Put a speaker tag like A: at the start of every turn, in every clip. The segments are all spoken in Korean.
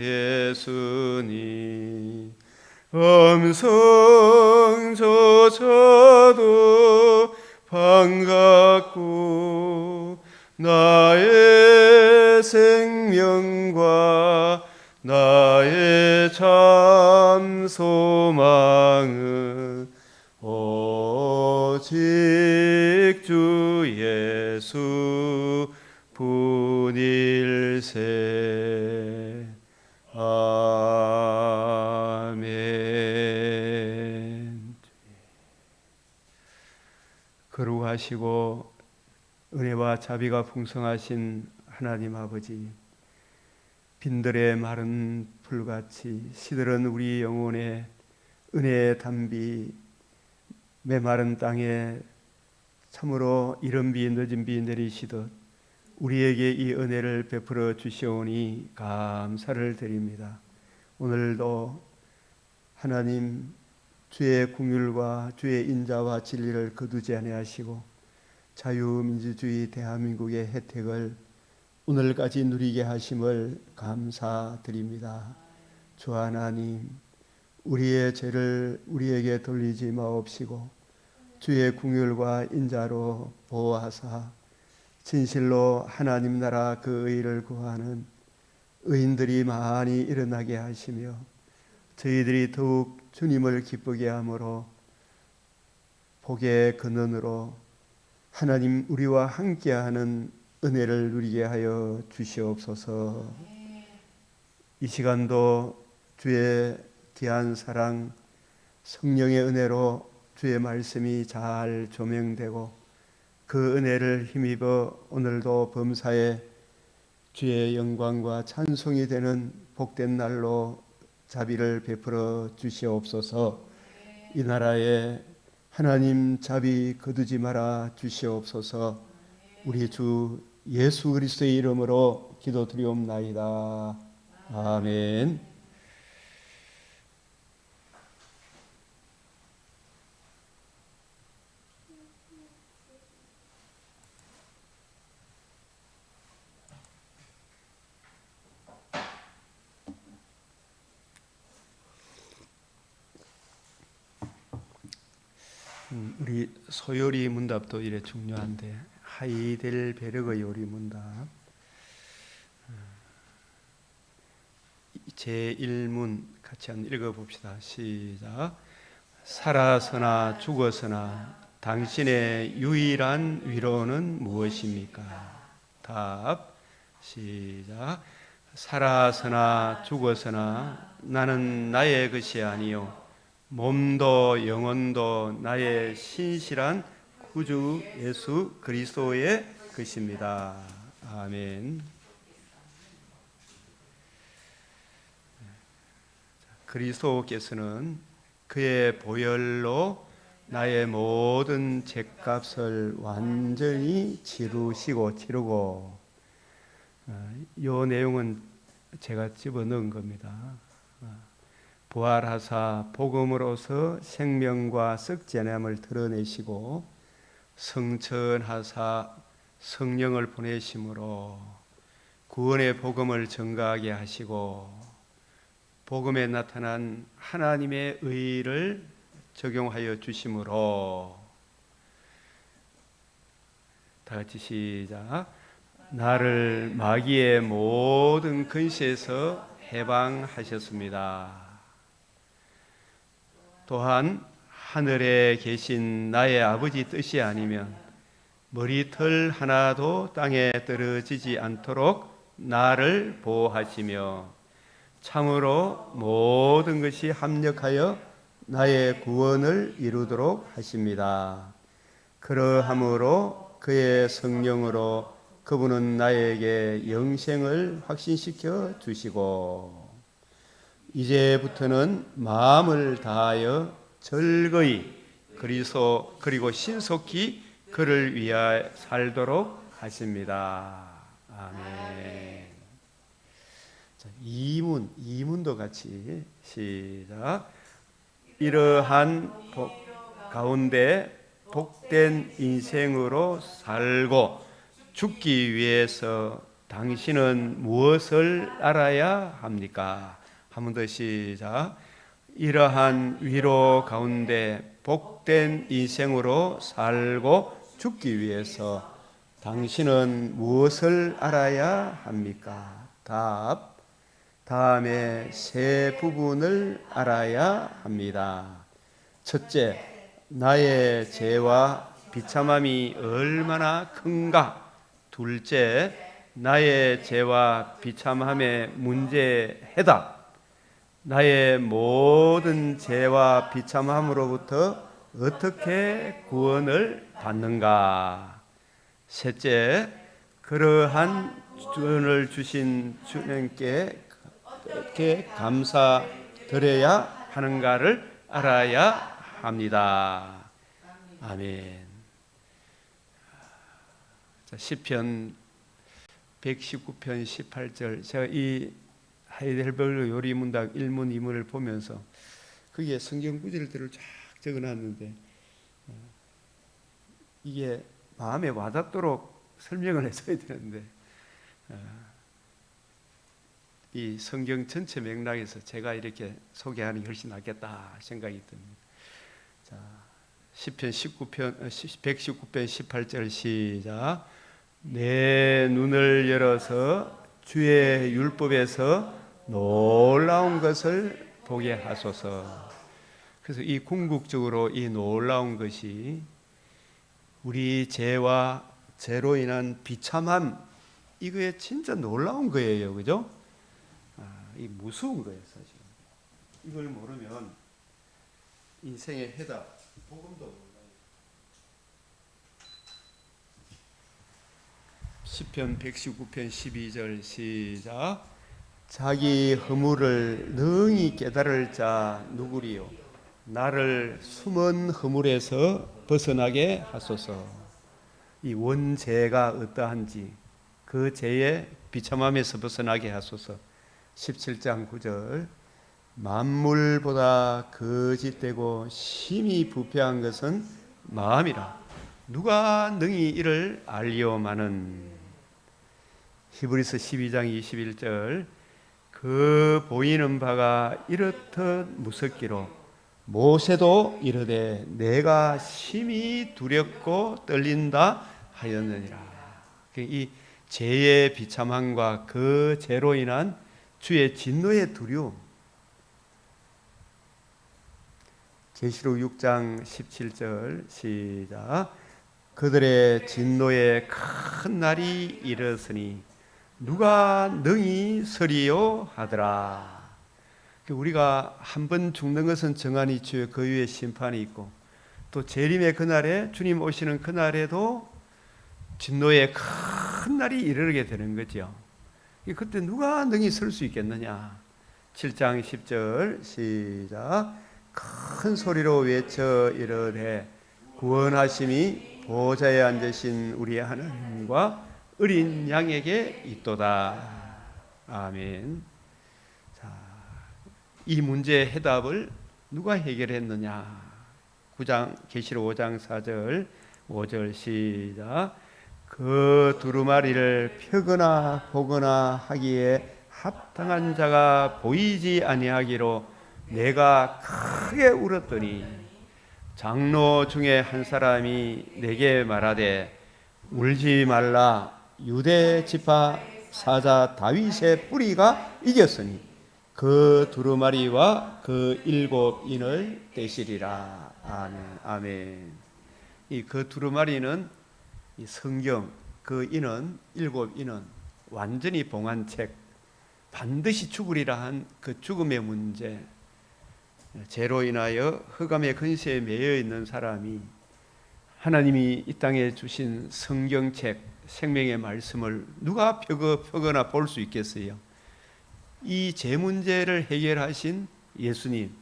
A: 예수님 음성조차도 반갑고 나의 생명과 나의 참 소망은 오직 주 예수 분일세. 아멘. 거룩하시고 은혜와 자비가 풍성하신 하나님 아버지, 빈들의 마른 풀같이 시들은 우리 영혼의 은혜의 담비, 메마른 땅에 참으로 이른 비 늦은 비 내리시듯 우리에게 이 은혜를 베풀어 주시오니 감사를 드립니다. 오늘도 하나님 주의 긍휼과 주의 인자와 진리를 거두지 아니하시고 자유민주주의 대한민국의 혜택을 오늘까지 누리게 하심을 감사드립니다. 주 하나님, 우리의 죄를 우리에게 돌리지 마옵시고 주의 긍휼과 인자로 보호하사 진실로 하나님 나라 그 의를 구하는 의인들이 많이 일어나게 하시며 저희들이 더욱 주님을 기쁘게 함으로 복의 근원으로 하나님 우리와 함께하는 은혜를 누리게 하여 주시옵소서. 이 시간도 주의 귀한 사랑 성령의 은혜로 주의 말씀이 잘 조명되고 그 은혜를 힘입어 오늘도 범사에 주의 영광과 찬송이 되는 복된 날로 자비를 베풀어 주시옵소서. 이 나라에 하나님 자비 거두지 말아 주시옵소서. 우리 주 예수 그리스도의 이름으로 기도드리옵나이다. 아멘. 우리 소요리 문답도 이래 중요한데 하이델베르그 요리 문답 제1문 같이 한번 읽어봅시다. 시작. 살아서나 죽어서나 당신의 유일한 위로는 무엇입니까? 답. 시작. 살아서나 죽어서나 나는 나의 것이 아니요 몸도 영혼도 나의 신실한 구주 예수 그리스도의 것입니다. 아멘. 그리스도께서는 그의 보혈로 나의 모든 죄값을 완전히 치르고 이 내용은 제가 집어넣은 겁니다. 부활하사 복음으로서 생명과 썩지 아니함을 드러내시고 성천하사 성령을 보내심으로 구원의 복음을 전가하게 하시고 복음에 나타난 하나님의 의를 적용하여 주심으로 다 같이 시작. 나를 마귀의 모든 근시에서 해방하셨습니다. 또한 하늘에 계신 나의 아버지 뜻이 아니면 머리털 하나도 땅에 떨어지지 않도록 나를 보호하시며 참으로 모든 것이 합력하여 나의 구원을 이루도록 하십니다. 그러함으로 그의 성령으로 그분은 나에게 영생을 확신시켜 주시고 이제부터는 마음을 다하여 즐거이 그리고 신속히 그를 위하여 살도록 하십니다. 아멘. 자, 이문도 같이 시작. 이러한 가운데 복된 인생으로 살고 죽기 위해서 당신은 무엇을 알아야 합니까? 한 번 더 시작. 이러한 위로 가운데 복된 인생으로 살고 죽기 위해서 당신은 무엇을 알아야 합니까? 답. 다음에 세 부분을 알아야 합니다. 첫째, 나의 죄와 비참함이 얼마나 큰가? 둘째, 나의 죄와 비참함의 문제 해답. 나의 모든 죄와 비참함으로부터 어떻게 구원을 받는가? 셋째, 그러한 구원을 주신 주님께 어떻게 감사드려야 하는가를 알아야 합니다. 아멘. 자, 시편 119편 18절. 제가 이 하이델베르 요리문답 1문 2문을 보면서 거기에 성경 구절들을 쫙 적어놨는데 이게 마음에 와닿도록 설명을 해줘야 되는데 이 성경 전체 맥락에서 제가 이렇게 소개하는 게 훨씬 낫겠다 생각이 듭니다. 자, 시편 119편 18절 시작. 내 눈을 열어서 주의 율법에서 놀라운 것을 보게 하소서. 그래서 이 궁극적으로 이 놀라운 것이 우리 죄와 죄로 인한 비참함, 이거에 진짜 놀라운 거예요. 그죠? 이 무서운 거예요, 사실. 이걸 모르면 인생의 해답, 복음도 몰라요. 시편 119편 12절 시작. 자기 허물을 능히 깨달을 자 누구리요? 나를 숨은 허물에서 벗어나게 하소서. 이 원죄가 어떠한지 그 죄의 비참함에서 벗어나게 하소서. 17장 9절. 만물보다 거짓되고 심히 부패한 것은 마음이라. 누가 능히 이를 알리오마는. 히브리서 12장 21절. 그 보이는 바가 이렇듯 무섭기로 모세도 이르되 내가 심히 두렵고 떨린다 하였느니라. 이 죄의 비참함과 그 죄로 인한 주의 진노의 두려움. 계시록 6장 17절 시작. 그들의 진노의 큰 날이 이르렀으니 누가 능히 서리요 하더라. 우리가 한 번 죽는 것은 정한이 주의 그 위에 심판이 있고 또 재림의 그날에 주님 오시는 그날에도 진노의 큰 날이 이르게 되는 거죠. 그때 누가 능히 설 수 있겠느냐? 7장 10절 시작. 큰 소리로 외쳐 이르되 구원하심이 보좌에 앉으신 우리 하나님과 어린 양에게 있도다. 아멘. 자, 이 문제의 해답을 누가 해결했느냐? 9장 계시록 5장 4절 5절 시작. 그 두루마리를 펴거나 보거나 하기에 합당한 자가 보이지 아니하기로 내가 크게 울었더니 장로 중에 한 사람이 내게 말하되 울지 말라. 유대 지파 사자 다윗의 뿌리가 이겼으니 그 두루마리와 그 7인을 떼시리라. 아멘. 아멘. 이 그 두루마리는 이 성경, 그 인은 7인은 완전히 봉한 책, 반드시 죽으리라 한 그 죽음의 문제, 죄로 인하여 흑암의 근세에 매여 있는 사람이 하나님이 이 땅에 주신 성경책, 생명의 말씀을 누가 펴거나 볼 수 있겠어요? 이 죄 문제를 해결하신 예수님,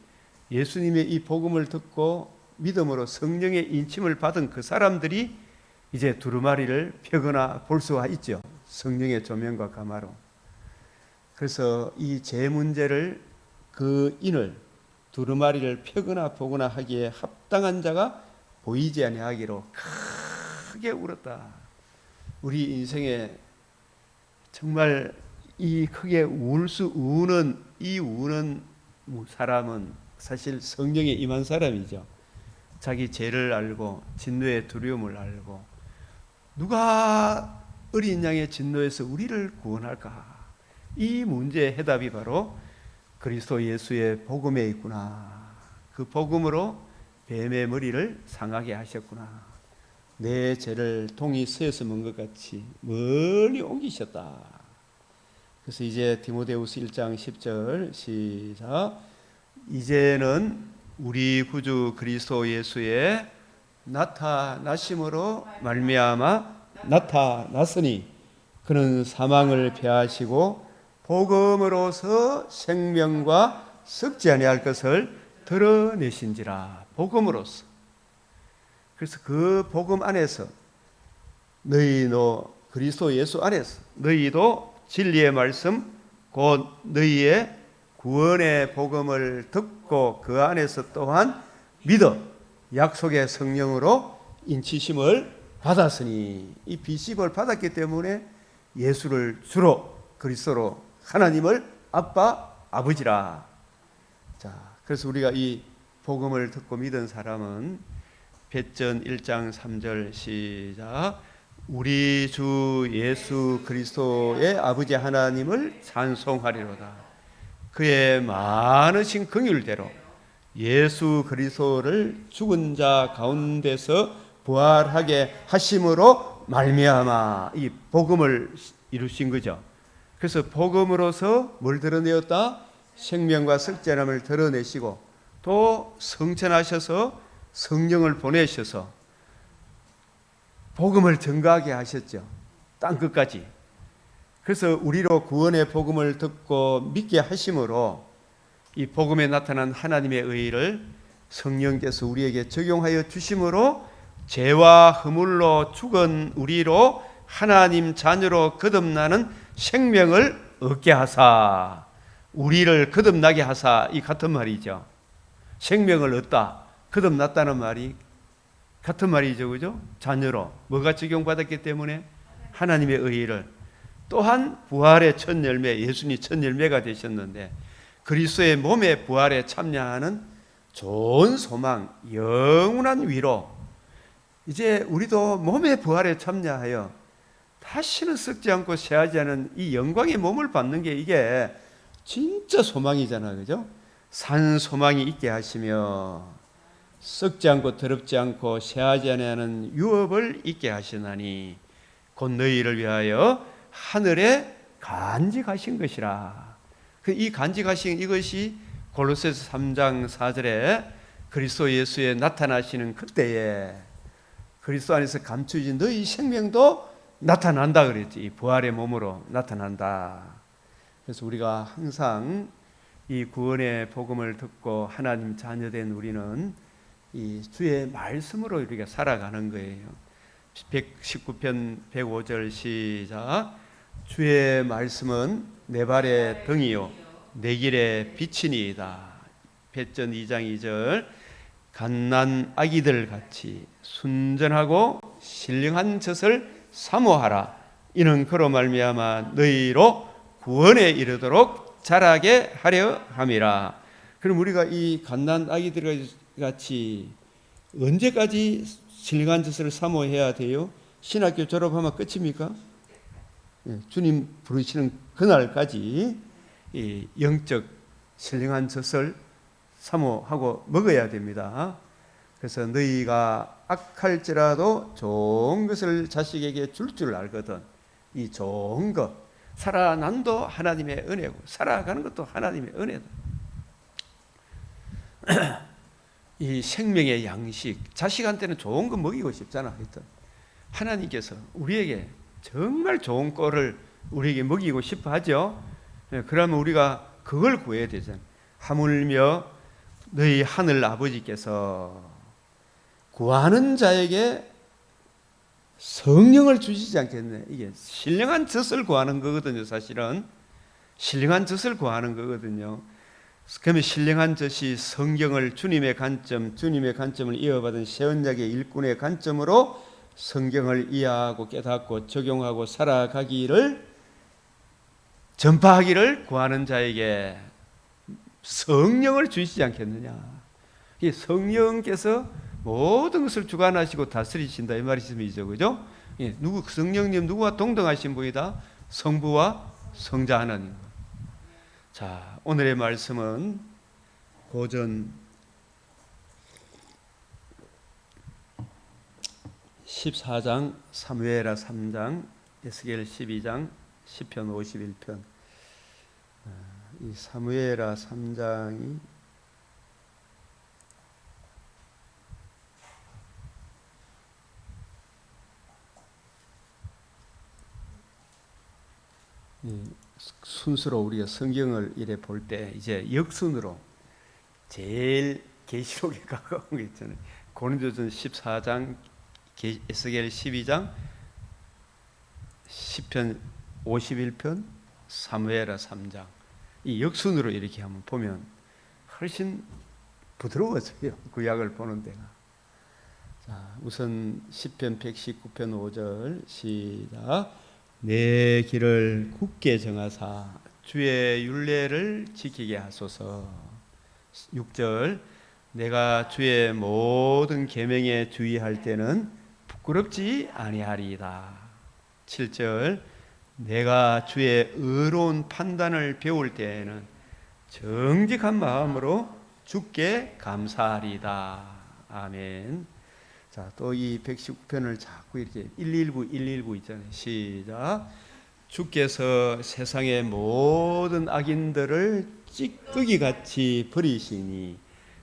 A: 예수님의 이 복음을 듣고 믿음으로 성령의 인침을 받은 그 사람들이 이제 두루마리를 펴거나 볼 수가 있죠. 성령의 조명과 가마로. 그래서 이 죄 문제를, 그 인을, 두루마리를 펴거나 보거나 하기에 합당한 자가 보이지 아니하기로 크게 울었다. 우리 인생의 정말 이 크게 우는 이 우는 사람은 사실 성령에 임한 사람이죠. 자기 죄를 알고 진노의 두려움을 알고 누가 어린 양의 진노에서 우리를 구원할까? 이 문제의 해답이 바로 그리스도 예수의 복음에 있구나. 그 복음으로 뱀의 머리를 상하게 하셨구나. 내 죄를 동이 쇠에서 먼 것 같이 멀리 옮기셨다. 그래서 이제 디모데후서 1장 10절 시작. 이제는 우리 구주 그리스도 예수의 나타나심으로 말미암아 나타났으니 그는 사망을 패하시고 복음으로서 생명과 썩지 아니할 것을 드러내신지라. 복음으로서. 그래서 그 복음 안에서 너희도 그리스도 예수 안에서 너희도 진리의 말씀 곧 너희의 구원의 복음을 듣고 그 안에서 또한 믿어 약속의 성령으로 인치심을 받았으니, 이 비식을 받았기 때문에 예수를 주로 그리스도로 하나님을 아빠 아버지라. 자, 그래서 우리가 이 복음을 듣고 믿은 사람은別전 1장 3절 시작. 우리 주 예수 그리스도의 아버지 하나님을 찬송하리로다. 그의 많으신 긍휼대로 예수 그리스도를 죽은 자 가운데서 부활하게 하심으로 말미암아 이 복음을 이루신 거죠. 그래서 복음으로서 뭘 드러내었다? 생명과 썩지 않음을 드러내시고 또 성천하셔서 성령을 보내셔서 복음을 증거하게 하셨죠. 땅끝까지. 그래서 우리로 구원의 복음을 듣고 믿게 하심으로 이 복음에 나타난 하나님의 의를 성령께서 우리에게 적용하여 주심으로 죄와 허물로 죽은 우리로 하나님 자녀로 거듭나는 생명을 얻게 하사, 우리를 거듭나게 하사, 이 같은 말이죠. 생명을 얻다, 거듭났다는 말이 같은 말이죠. 그죠? 자녀로 뭐가 적용받았기 때문에 하나님의 의를, 또한 부활의 첫 열매, 예수님이 첫 열매가 되셨는데 그리스도의 몸의 부활에 참여하는 좋은 소망, 영원한 위로, 이제 우리도 몸의 부활에 참여하여 다시는 썩지 않고 쇠하지 않은 이 영광의 몸을 받는 게 이게 진짜 소망이잖아. 그죠? 산 소망이 있게 하시며 썩지 않고 더럽지 않고 쇠하지 않는 유업을 있게 하시나니 곧 너희를 위하여 하늘에 간직하신 것이라. 이 간직하신 이것이 골로새서 3장 4절에 그리스도 예수에 나타나시는 그때에 그리스도 안에서 감추어진 너희 생명도 나타난다 그랬지. 이 부활의 몸으로 나타난다. 그래서 우리가 항상 이 구원의 복음을 듣고 하나님 자녀된 우리는 이 주의 말씀으로 우리가 살아가는 거예요. 119편 105절 시작. 주의 말씀은 내 발의 등이요 내 길의 빛이니이다.別전 2장 2절. 갓난 아기들 같이 순전하고 신령한 젖을 사모하라. 이는 그로 말미암아 너희로 구원에 이르도록 자라게 하려 함이라. 그럼 우리가 이 갓난 아기들 같이 언제까지 신령한 젖을 사모해야 돼요? 신학교 졸업하면 끝입니까? 주님 부르시는 그날까지 이 영적 신령한 젖을 사모하고 먹어야 됩니다. 그래서 너희가 악할지라도 좋은 것을 자식에게 줄 줄 알거든. 이 좋은 것, 살아난도 하나님의 은혜고 살아가는 것도 하나님의 은혜다. 이 생명의 양식, 자식한테는 좋은 거 먹이고 싶잖아. 하여튼 하나님께서 우리에게 정말 좋은 꼴을 우리에게 먹이고 싶어 하죠. 그러면 우리가 그걸 구해야 되잖아요. 하물며 너희 하늘 아버지께서 구하는 자에게 성령을 주시지 않겠네. 이게 신령한 젖을 구하는 거거든요. 사실은 신령한 젖을 구하는 거거든요. 그러면 신령한 젖이 성경을 주님의 관점, 주님의 관점을 이어받은 세언약의 일꾼의 관점으로 성경을 이해하고 깨닫고 적용하고 살아가기를 전파하기를 구하는 자에게 성령을 주시지 않겠느냐. 이 성령께서 모든 것을 주관하시고 다스리신다 이 말씀이죠, 그죠? 예, 누구 성령님 누구와 동등하신 분이다? 성부와 성자 하나님. 자, 오늘의 말씀은 고전 14장, 사무엘하 3장, 에스겔 12장, 시편 51편. 이 사무엘하 3장이 순서로 우리가 성경을 이래 볼 때 이제 역순으로 제일 계시록에 가까운 게 있잖아요. 고린도전 14장, 에스겔 12장, 시편 51편, 사무엘하 3장. 이 역순으로 이렇게 한번 보면 훨씬 부드러워져요. 구약을 보는 데가. 자, 우선 시편 119편 5절 시작. 내 길을 굳게 정하사 주의 율례를 지키게 하소서. 6절 내가 주의 모든 계명에 주의할 때는 부끄럽지 아니하리이다. 7절 내가 주의 의로운 판단을 배울 때에는 정직한 마음으로 주께 감사하리이다. 아멘. 자, 또 이 119편을 자꾸 이렇게 119 있잖아요. 시작. 주께서 세상의 모든 악인들을 찌꺼기 같이 버리시니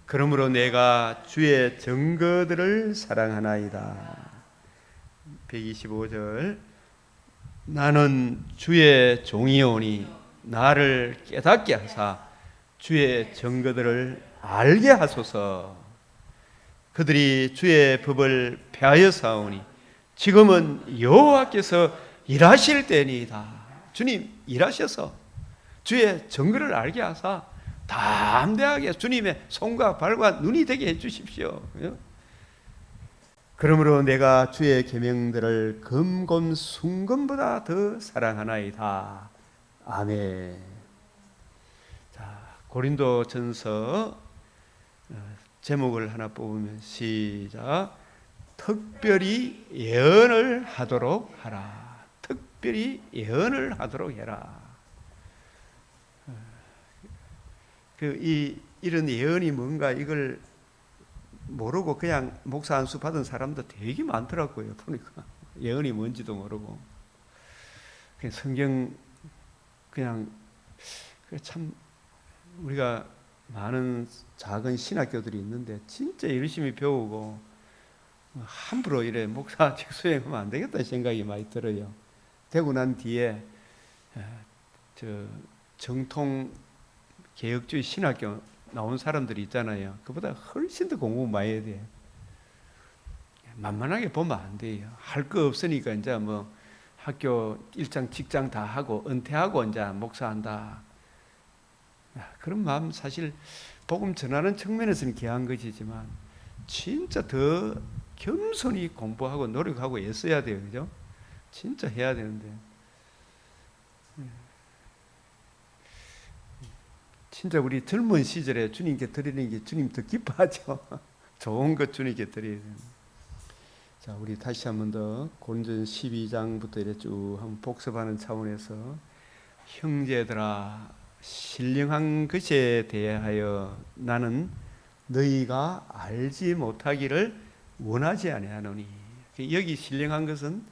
A: 그러므로 내가 주의 증거들을 사랑하나이다. 125절 나는 주의 종이오니 나를 깨닫게 하사 주의 증거들을 알게 하소서. 그들이 주의 법을 폐하여 사오니 지금은 여호와께서 일하실 때니이다. 주님 일하셔서 주의 증거를 알게 하사 담대하게 주님의 손과 발과 눈이 되게 해주십시오. 그러므로 내가 주의 계명들을 금검순검보다 더 사랑하나이다. 아멘. 자, 고린도전서 제목을 하나 뽑으면 시작. 특별히 예언을 하도록 하라. 특별히 예언을 하도록 해라. 이런 예언이 뭔가 이걸 모르고 그냥 목사 안수 받은 사람도 되게 많더라고요. 보니까 예언이 뭔지도 모르고 그냥 성경 그냥 참 우리가 많은 작은 신학교들이 있는데 진짜 열심히 배우고 함부로 이래 목사 직수행하면 안 되겠다는 생각이 많이 들어요. 되고 난 뒤에 저 정통 개혁주의 신학교 나온 사람들이 있잖아요. 그보다 훨씬 더 공부 많이 해야 돼요. 만만하게 보면 안 돼요. 할 거 없으니까 이제 뭐 학교 일장 직장 다 하고 은퇴하고 이제 목사한다. 그런 마음 사실 복음 전하는 측면에서는 귀한 것이지만 진짜 더 겸손히 공부하고 노력하고 애써야 돼요. 그죠? 진짜 해야 되는데 진짜 우리 젊은 시절에 주님께 드리는 게 주님 더 기뻐하죠. 좋은 것 주님께 드려야 돼요. 자, 우리 다시 한 번 더 고린도전 12장부터 이렇게 쭉 한번 복습하는 차원에서 형제들아 신령한 것에 대하여 나는 너희가 알지 못하기를 원하지 아니하노니. 여기 신령한 것은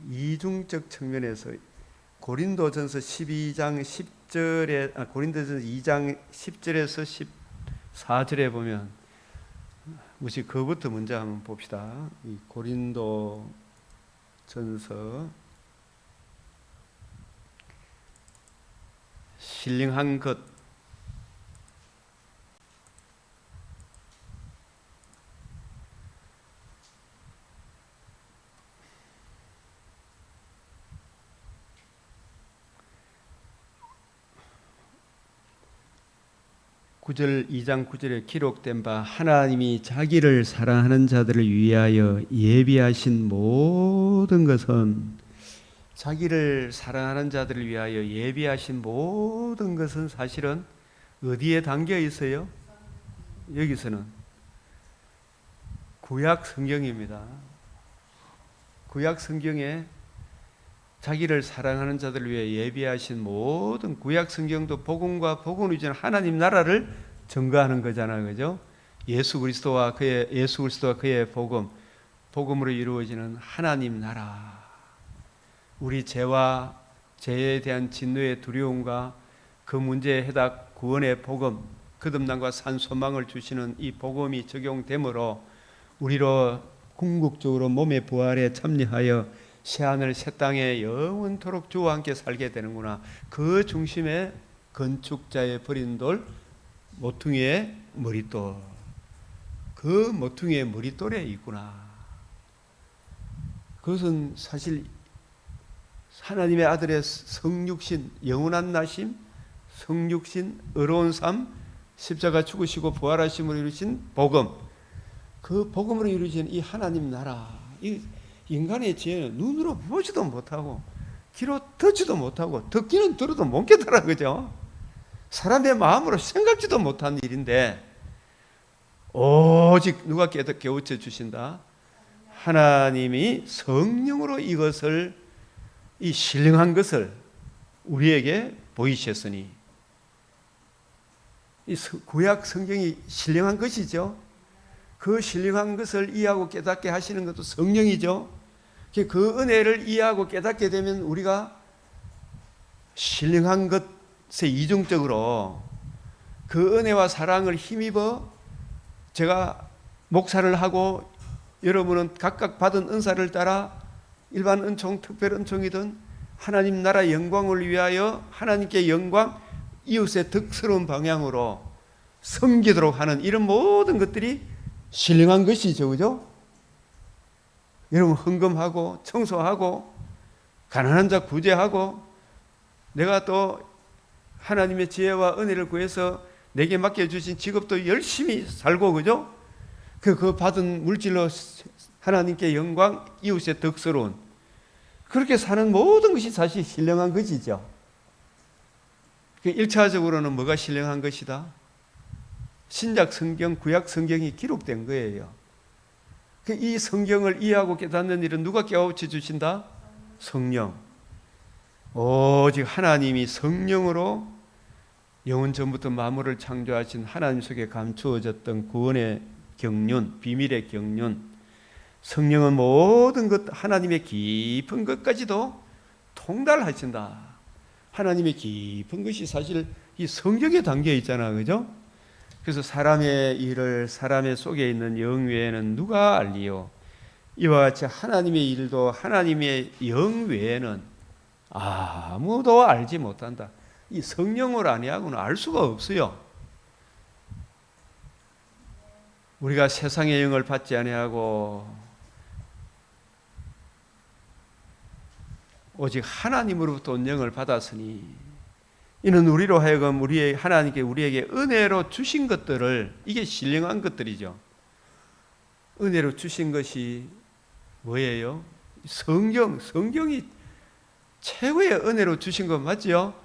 A: 이중적 측면에서 고린도전서 12장 10절에 고린도전서 2장 10절에서 14절에 보면 우리 그것부터 먼저 한번 봅시다. 이 고린도전서 신령한 것 (9절) 2장 9절에 기록된 바 하나님이 자기를 사랑하는 자들을 위하여 예비하신 모든 것은 자기를 사랑하는 자들을 위하여 예비하신 모든 것은 사실은 어디에 담겨 있어요? 여기서는 구약 성경입니다. 구약 성경에 자기를 사랑하는 자들을 위해 예비하신 모든 구약 성경도 복음과 복음을 위한 하나님 나라를 증거하는 거잖아요. 그죠? 예수 그리스도와 그의 복음으로 이루어지는 하나님 나라. 우리 죄와 죄에 대한 진노의 두려움과 그 문제의 해답 구원의 복음, 거듭남과 산 소망을 주시는 이 복음이 적용되므로 우리로 궁극적으로 몸의 부활에 참여하여 새하늘 새 땅에 영원토록 주와 함께 살게 되는구나. 그 중심에 건축자의 버린 돌, 모퉁이의 머릿돌, 그 모퉁이의 머릿돌에 있구나. 그것은 사실 하나님의 아들의 성육신, 영원한 나심, 성육신, 의로운 삶, 십자가 죽으시고 부활하심으로 이루신 복음, 그 복음으로 이루어진 이 하나님 나라, 이 인간의 지혜는 눈으로 보지도 못하고 귀로 듣지도 못하고 듣기는 들어도 못 깨달아. 그죠? 사람의 마음으로 생각지도 못한 일인데 오직 누가 깨우쳐 주신다? 하나님이 성령으로 이것을, 이 신령한 것을 우리에게 보이셨으니, 이 구약 성경이 신령한 것이죠. 그 신령한 것을 이해하고 깨닫게 하시는 것도 성령이죠. 그 은혜를 이해하고 깨닫게 되면 우리가 신령한 것에 이중적으로 그 은혜와 사랑을 힘입어, 제가 목사를 하고 여러분은 각각 받은 은사를 따라 일반 은총, 특별 은총이든 하나님 나라 영광을 위하여 하나님께 영광, 이웃의 덕스러운 방향으로 섬기도록 하는 이런 모든 것들이 신령한 것이죠. 그죠? 여러분 헌금하고 청소하고 가난한 자 구제하고 내가 또 하나님의 지혜와 은혜를 구해서 내게 맡겨주신 직업도 열심히 살고, 그죠? 그 받은 물질로 하나님께 영광, 이웃의 덕스러운, 그렇게 사는 모든 것이 사실 신령한 것이죠. 1차적으로는 뭐가 신령한 것이다? 신약 성경, 구약 성경이 기록된 거예요. 이 성경을 이해하고 깨닫는 일은 누가 깨우쳐 주신다? 성령. 오직 하나님이 성령으로 영원 전부터 만물을 창조하신 하나님 속에 감추어졌던 구원의 경륜, 비밀의 경륜, 성령은 모든 것, 하나님의 깊은 것까지도 통달하신다. 하나님의 깊은 것이 사실 이 성경에 담겨 있잖아. 그죠? 그래서 사람의 일을 사람의 속에 있는 영 외에는 누가 알리요? 이와 같이 하나님의 일도 하나님의 영 외에는 아무도 알지 못한다. 이 성령을 아니하고는 알 수가 없어요. 우리가 세상의 영을 받지 아니하고 오직 하나님으로부터 온 영을 받았으니, 이는 우리로 하여금 하나님께 우리에게 은혜로 주신 것들을, 이게 신령한 것들이죠. 은혜로 주신 것이 뭐예요? 성경이 최고의 은혜로 주신 것 맞죠?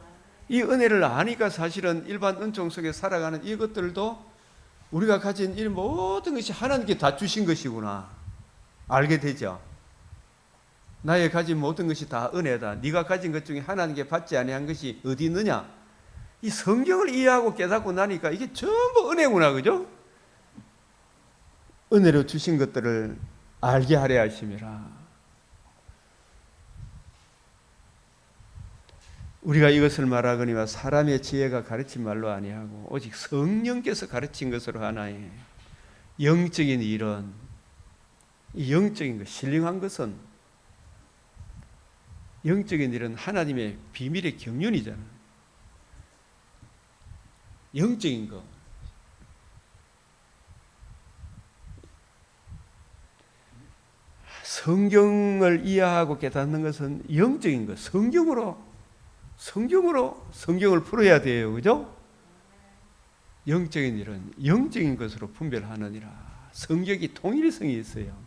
A: 이 은혜를 아니까 사실은 일반 은총 속에 살아가는 이것들도 우리가 가진 이 모든 것이 하나님께 다 주신 것이구나 알게 되죠. 나의 가진 모든 것이 다 은혜다. 네가 가진 것 중에 하나님께 받지 아니한 것이 어디 있느냐? 이 성경을 이해하고 깨닫고 나니까 이게 전부 은혜구나. 그죠? 은혜로 주신 것들을 알게 하려 하심이라. 우리가 이것을 말하거니와 사람의 지혜가 가르친 말로 아니하고 오직 성령께서 가르친 것으로 하나의 영적인 일은, 이 영적인 것, 신령한 것은, 영적인 일은 하나님의 비밀의 경륜이잖아요. 영적인 것. 성경을 이해하고 깨닫는 것은 영적인 것. 성경을 풀어야 돼요. 그죠? 영적인 일은 영적인 것으로 분별하느니라. 성격이 통일성이 있어요.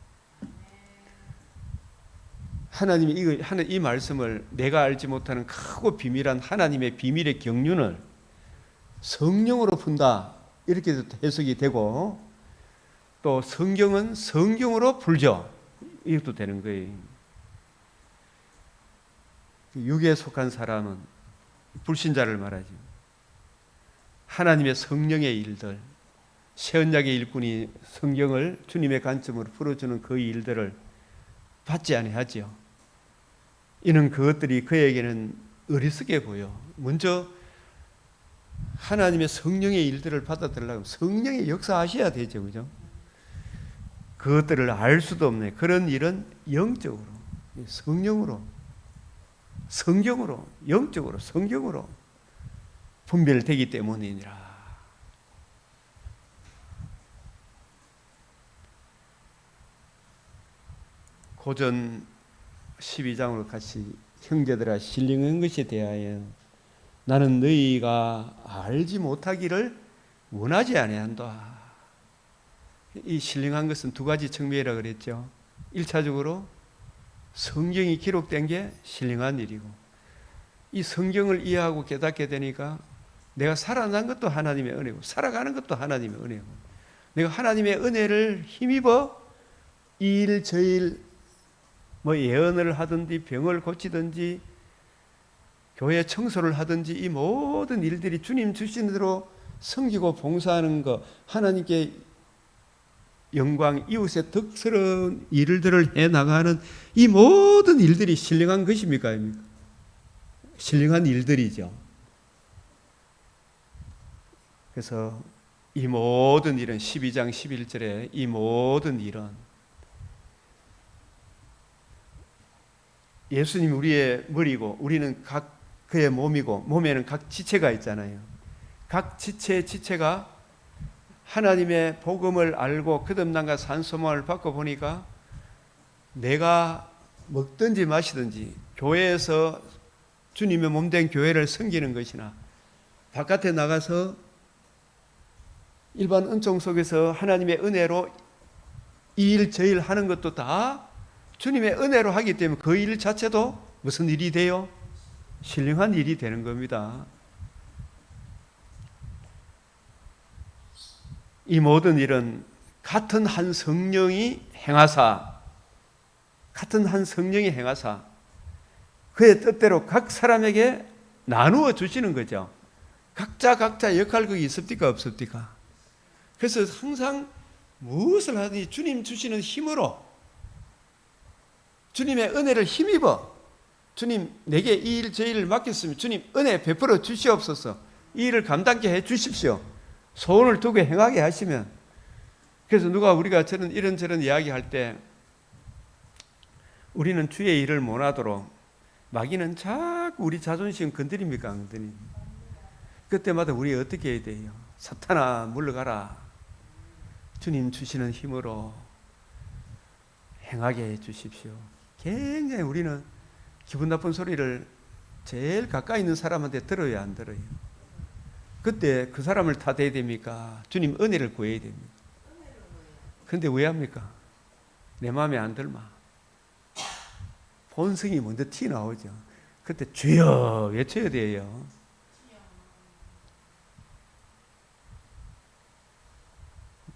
A: 하나님이 이 말씀을 내가 알지 못하는 크고 비밀한 하나님의 비밀의 경륜을 성령으로 푼다, 이렇게 해석이 되고, 또 성경은 성경으로 풀죠, 이것도 되는 거예요. 육에 속한 사람은 불신자를 말하죠. 하나님의 성령의 일들, 새언약의 일꾼이 성경을 주님의 관점으로 풀어주는 그 일들을 받지 아니하지요. 이는 그것들이 그에게는 어리석게 보여. 먼저 하나님의 성령의 일들을 받아들이려면 성령의 역사하셔야 되죠, 그죠? 그것들을 알 수도 없네. 그런 일은 영적으로, 성령으로, 성경으로, 영적으로, 성경으로 분별되기 때문이니라. 고전 12장으로 같이 형제들아 신령한 것에 대하여 나는 너희가 알지 못하기를 원하지 아니한다. 이 신령한 것은 두 가지 측면이라고 그랬죠. 1차적으로 성경이 기록된 게 신령한 일이고, 이 성경을 이해하고 깨닫게 되니까 내가 살아난 것도 하나님의 은혜고 살아가는 것도 하나님의 은혜고, 내가 하나님의 은혜를 힘입어 이 일 저 일 예언을 하든지 병을 고치든지 교회 청소를 하든지 이 모든 일들이 주님 주신 대로 섬기고 봉사하는 것, 하나님께 영광, 이웃의 덕스러운 일들을 해나가는 이 모든 일들이 신령한 것입니까? 아닙니까? 신령한 일들이죠. 그래서 이 모든 일은 12장 11절에 이 모든 일은 예수님이 우리의 머리고 우리는 각 그의 몸이고 몸에는 각 지체가 있잖아요. 각 지체가 하나님의 복음을 알고 거듭남과 산소망을 받고 보니까 내가 먹든지 마시든지 교회에서 주님의 몸된 교회를 섬기는 것이나 바깥에 나가서 일반 은총 속에서 하나님의 은혜로 이 일 저 일 하는 것도 다 주님의 은혜로 하기 때문에 그 일 자체도 무슨 일이 돼요? 신령한 일이 되는 겁니다. 이 모든 일은 같은 한 성령이 행하사 그의 뜻대로 각 사람에게 나누어 주시는 거죠. 각자 역할극이 있습니까? 없습니까? 그래서 항상 무엇을 하든지 주님 주시는 힘으로 주님의 은혜를 힘입어, 주님 내게 이 일 저 일을 맡겼으면 주님 은혜 베풀어 주시옵소서, 이 일을 감당케 해 주십시오, 소원을 두고 행하게 하시면. 그래서 우리가 이런저런 이야기할 때 우리는 주의 일을 못하도록 마귀는 자꾸 우리 자존심 건드립니까? 안 건드립니까? 그때마다 우리 어떻게 해야 돼요? 사탄아 물러가라, 주님 주시는 힘으로 행하게 해 주십시오. 굉장히 우리는 기분 나쁜 소리를 제일 가까이 있는 사람한테 들어야 안 들어요? 그때 그 사람을 탓해야 됩니까? 주님 은혜를 구해야 됩니까? 그런데 왜 합니까? 내 마음에 안 들마. 본성이 먼저 튀어나오죠. 그때 주여 외쳐야 돼요.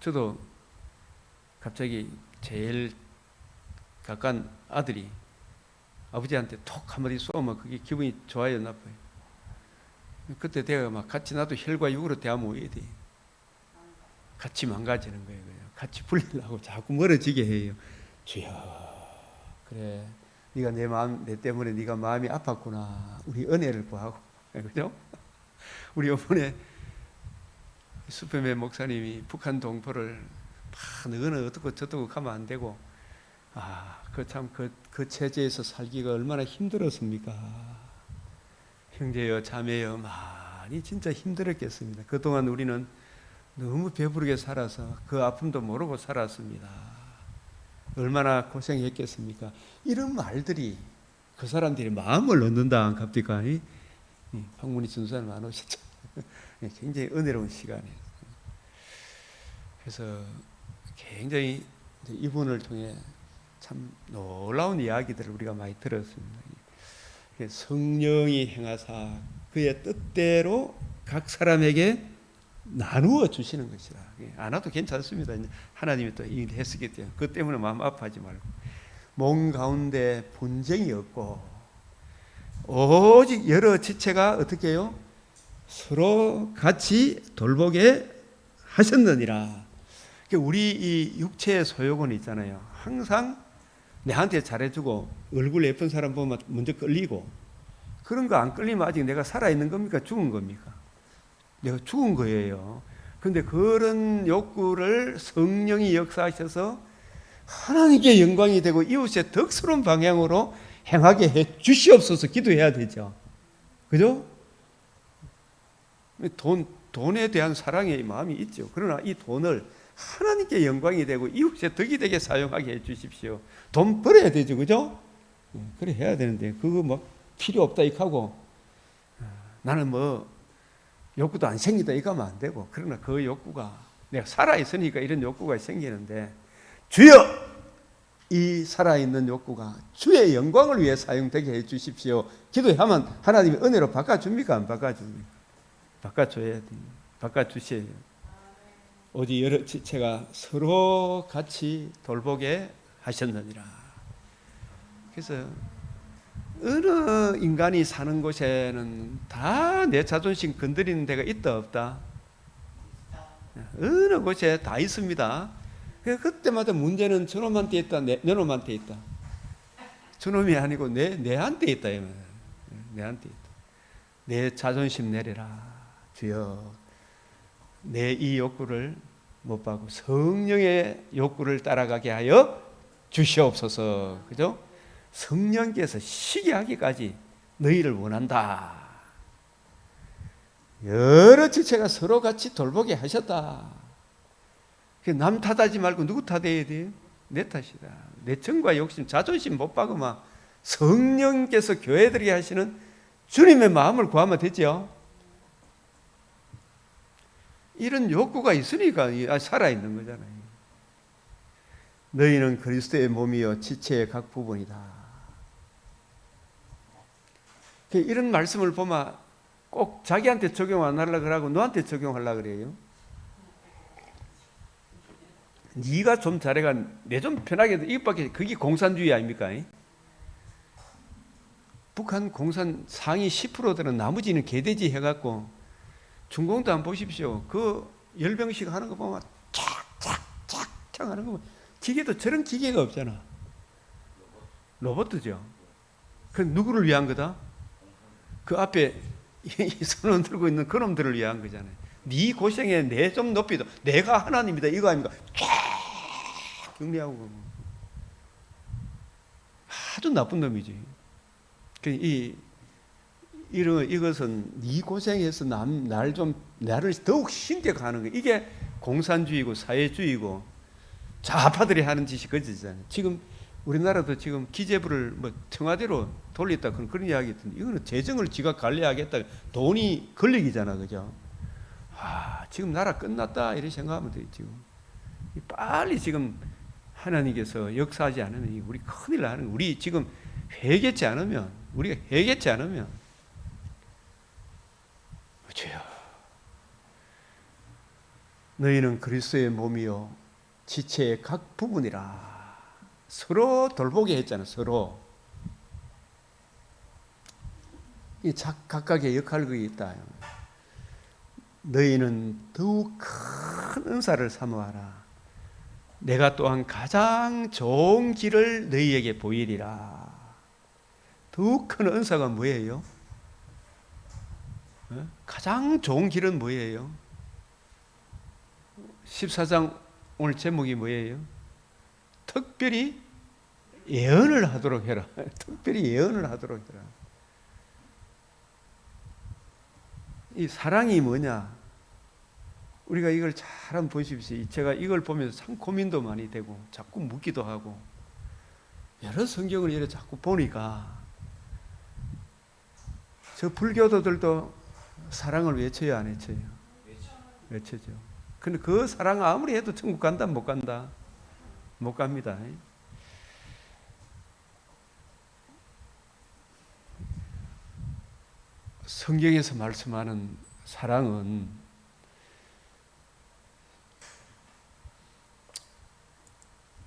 A: 저도 갑자기 제일 가까운 아들이 아버지한테 톡 한마디 쏘면 그게 기분이 좋아요, 나빠요? 그때 내가 막 같이 나도 혈과 육으로 대하면 왜 돼? 같이 망가지는 거예요. 같이 불리려고 자꾸 멀어지게 해요. 주여, 그래, 네가 내 때문에 네가 마음이 아팠구나. 우리 은혜를 구하고, 그죠? 우리 이번에 수표맨 목사님이 북한 동포를 너는 어떻고 저떻고 하면 안 되고, 그 체제에서 살기가 얼마나 힘들었습니까? 형제여 자매여 많이 진짜 힘들었겠습니다. 그동안 우리는 너무 배부르게 살아서 그 아픔도 모르고 살았습니다. 얼마나 고생했겠습니까? 이런 말들이 그 사람들이 마음을 얻는다 안 갑니까? 박문희 전사님 안 오셨죠? 굉장히 은혜로운 시간이에요. 그래서 굉장히 이분을 통해 참 놀라운 이야기들을 우리가 많이 들었습니다. 성령이 행하사 그의 뜻대로 각 사람에게 나누어 주시는 것이다. 안 와도 괜찮습니다. 하나님이 또 일했었기 때문에 그것 때문에 마음 아파하지 말고 몸 가운데 분쟁이 없고 오직 여러 지체가 어떻게 해요? 서로 같이 돌보게 하셨느니라. 우리 이 육체의 소욕은 있잖아요. 항상 내한테 잘해주고 얼굴 예쁜 사람 보면 먼저 끌리고 그런 거 안 끌리면 아직 내가 살아있는 겁니까? 죽은 겁니까? 내가 죽은 거예요. 그런데 그런 욕구를 성령이 역사하셔서 하나님께 영광이 되고 이웃의 덕스러운 방향으로 행하게 해 주시옵소서 기도해야 되죠. 그죠? 돈에 대한 사랑의 마음이 있죠. 그러나 이 돈을 하나님께 영광이 되고 이웃의 덕이 되게 사용하게 해 주십시오. 돈 벌어야 되죠. 그죠? 그래 해야 되는데 그거 뭐 필요 없다 이렇게 하고 나는 뭐 욕구도 안 생기다 이거 하면 안 되고 그러나 그 욕구가 내가 살아있으니까 이런 욕구가 생기는데 주여 이 살아있는 욕구가 주의 영광을 위해 사용되게 해 주십시오. 기도하면 하나님이 은혜로 바꿔줍니까? 안 바꿔줍니까? 바꿔줘야 됩니다. 바꿔주셔야 돼요. 오직 여러 지체가 서로 같이 돌보게 하셨느니라. 그래서 어느 인간이 사는 곳에는 다 내 자존심 건드리는 데가 있다 없다? 어느 곳에 다 있습니다. 그때마다 문제는 저놈한테 있다, 내 놈한테 있다. 저놈이 아니고 내한테 있다. 내한테 있다. 내 자존심 내려라. 주여, 내 이 욕구를 못 받고 성령의 욕구를 따라가게 하여 주시옵소서. 그죠? 성령께서 시기하기까지 너희를 원한다. 여러 지체가 서로 같이 돌보게 하셨다. 남 탓하지 말고 누구 탓해야 돼요? 내 탓이다. 내 정과 욕심, 자존심 못 박으면 성령께서 교회들에게 하시는 주님의 마음을 구하면 되죠. 이런 욕구가 있으니까 살아있는 거잖아요. 너희는 그리스도의 몸이요 지체의 각 부분이다. 이런 말씀을 보면 꼭 자기한테 적용 안 하려고 그러고 너한테 적용하려고 그래요. 네가 좀 잘해가 내 좀 편하게 이것밖에 그게 공산주의 아닙니까? 북한 공산 상위 10%들은 나머지는 개돼지 해갖고 중공도 안 보십시오. 그 열병식 하는 거 보면 착착착착 하는 거 보면 기계도 저런 기계가 없잖아. 로봇이죠. 그 누구를 위한 거다? 그 앞에 이 손을 들고 있는 그놈들을 위한 거잖아요. 네 고생에 내 좀 높이도 내가 하나님이다 이거 아닙니까? 쫙 정리하고 아주 나쁜 놈이지. 이것은 네 고생해서 나를 더욱 힘게 가는 거. 이게 공산주의고 사회주의고 좌파들이 하는 짓이 그지잖아요. 지금 우리나라도 지금 기재부를 뭐 청와대로 돌렸다 그런 이야기 있던데 이거는 재정을 지가 관리하겠다. 돈이 권력이잖아, 그죠? 지금 나라 끝났다 이렇게 생각하면 돼. 지금 빨리 지금 하나님께서 역사하지 않으면 우리 큰일 나는 거예요. 우리 지금 회개치 않으면 우리가 회개치 않으면 주여 너희는 그리스도의 몸이요 지체의 각 부분이라. 서로 돌보게 했잖아. 서로 이 각각의 역할이 있다. 너희는 더욱 큰 은사를 사모하라. 내가 또한 가장 좋은 길을 너희에게 보이리라. 더욱 큰 은사가 뭐예요? 가장 좋은 길은 뭐예요? 14장 오늘 제목이 뭐예요? 특별히 예언을 하도록 해라. 특별히 예언을 하도록 해라. 이 사랑이 뭐냐? 우리가 이걸 잘 한번 보십시오. 제가 이걸 보면서 참 고민도 많이 되고 자꾸 묻기도 하고 여러 성경을 이렇게 자꾸 보니까 저 불교도들도 사랑을 외쳐요, 안 외쳐요? 외쳐죠. 근데 그 사랑 아무리 해도 천국 간다 못 간다? 못 갑니다. 성경에서 말씀하는 사랑은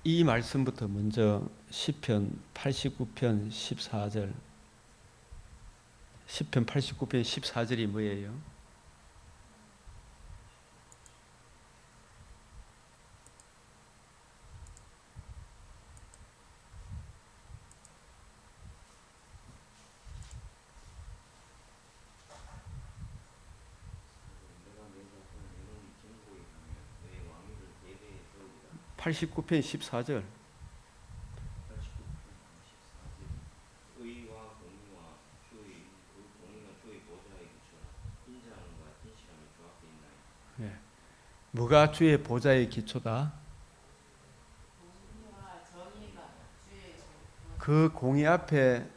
A: 이 말씀부터 먼저 시편 89편 14절, 시편 89편 14절이 뭐예요? (89편 14절) 예. 뭐가 주의 보좌의 기초다? 그 공의 앞에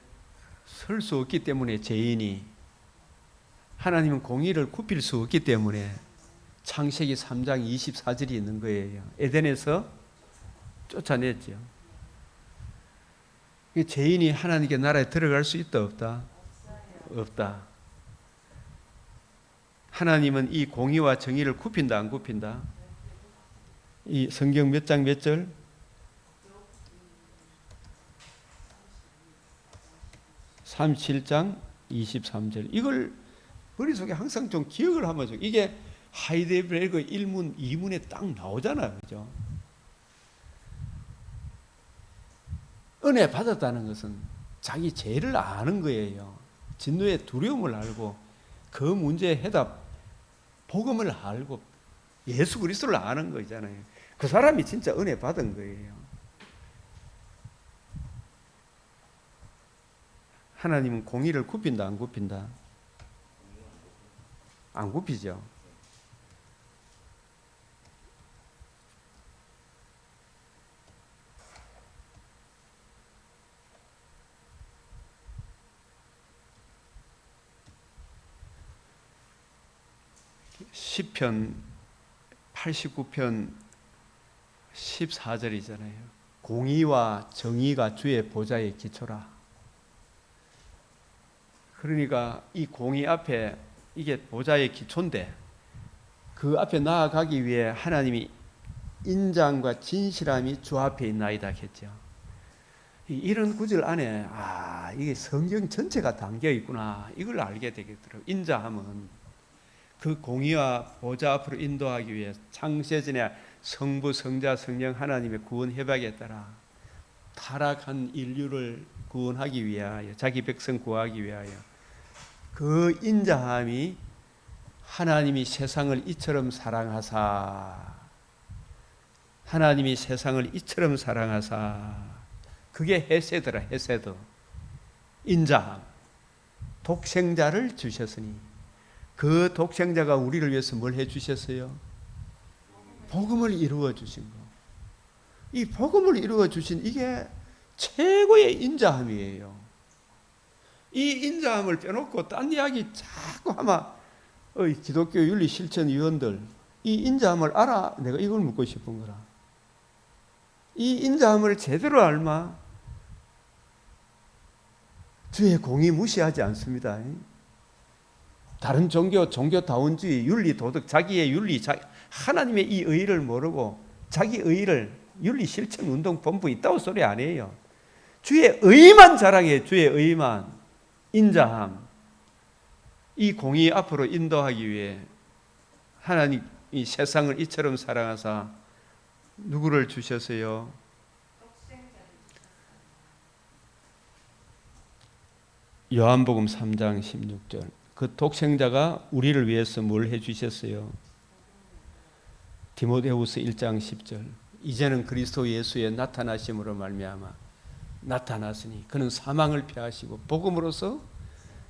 A: 설 수 없기 때문에 죄인이, 하나님은 공의를 굽힐 수 없기 때문에 창세기 3장 24절이 있는 거예요. 에덴에서 쫓아냈죠. 죄인이 하나님께 나라에 들어갈 수 있다 없다? 없다. 하나님은 이 공의와 정의를 굽힌다 안 굽힌다? 이 성경 몇 장 몇 절? 37장 23절. 이걸 머릿속에 항상 좀 기억을 하면 좋아요. 이게 하이데벨거 1문, 2문에 딱 나오잖아요. 그죠? 은혜 받았다는 것은 자기 죄를 아는 거예요. 진노의 두려움을 알고 그 문제의 해답, 복음을 알고 예수 그리스도를 아는 거잖아요. 그 사람이 진짜 은혜 받은 거예요. 하나님은 공의를 굽힌다 안 굽힌다? 안 굽히죠. 시편 89편 14절이잖아요. 공의와 정의가 주의 보좌의 기초라. 그러니까 이 공의 앞에 이게 보좌의 기초인데 그 앞에 나아가기 위해 하나님이 인장과 진실함이 주 앞에 있나이다 했죠. 이런 구절 안에 이게 성경 전체가 담겨 있구나 이걸 알게 되겠더라고요. 인자함은 그 공의와 보좌 앞으로 인도하기 위해 창세전에 성부, 성자, 성령 하나님의 구원 협약에 따라 타락한 인류를 구원하기 위하여 자기 백성 구하기 위하여 그 인자함이 하나님이 세상을 이처럼 사랑하사 하나님이 세상을 이처럼 사랑하사 그게 헤세드라. 헤세드 인자함 독생자를 주셨으니 그 독생자가 우리를 위해서 뭘 해주셨어요? 복음을 이루어 주신 거. 이 복음을 이루어 주신 이게 최고의 인자함이에요. 이 인자함을 빼놓고 딴 이야기 자꾸 하면 기독교 윤리 실천 위원들 이 인자함을 알아? 내가 이걸 묻고 싶은 거라. 이 인자함을 제대로 알마 주의 공의 무시하지 않습니다. 다른 종교다운주의, 윤리, 도덕, 자기의 윤리, 하나님의 이 의의를 모르고 자기 의의를 윤리 실천 운동 본부 있다고 소리 안 해요. 주의 의의만 자랑해. 주의 의의만. 인자함. 이 공의 앞으로 인도하기 위해 하나님이 세상을 이처럼 사랑하사 누구를 주셨어요? 요한복음 3장 16절. 그 독생자가 우리를 위해서 뭘 해주셨어요? 디모데후서 1장 10절. 이제는 그리스도 예수의 나타나심으로 말미암아 나타났으니 그는 사망을 피하시고 복음으로서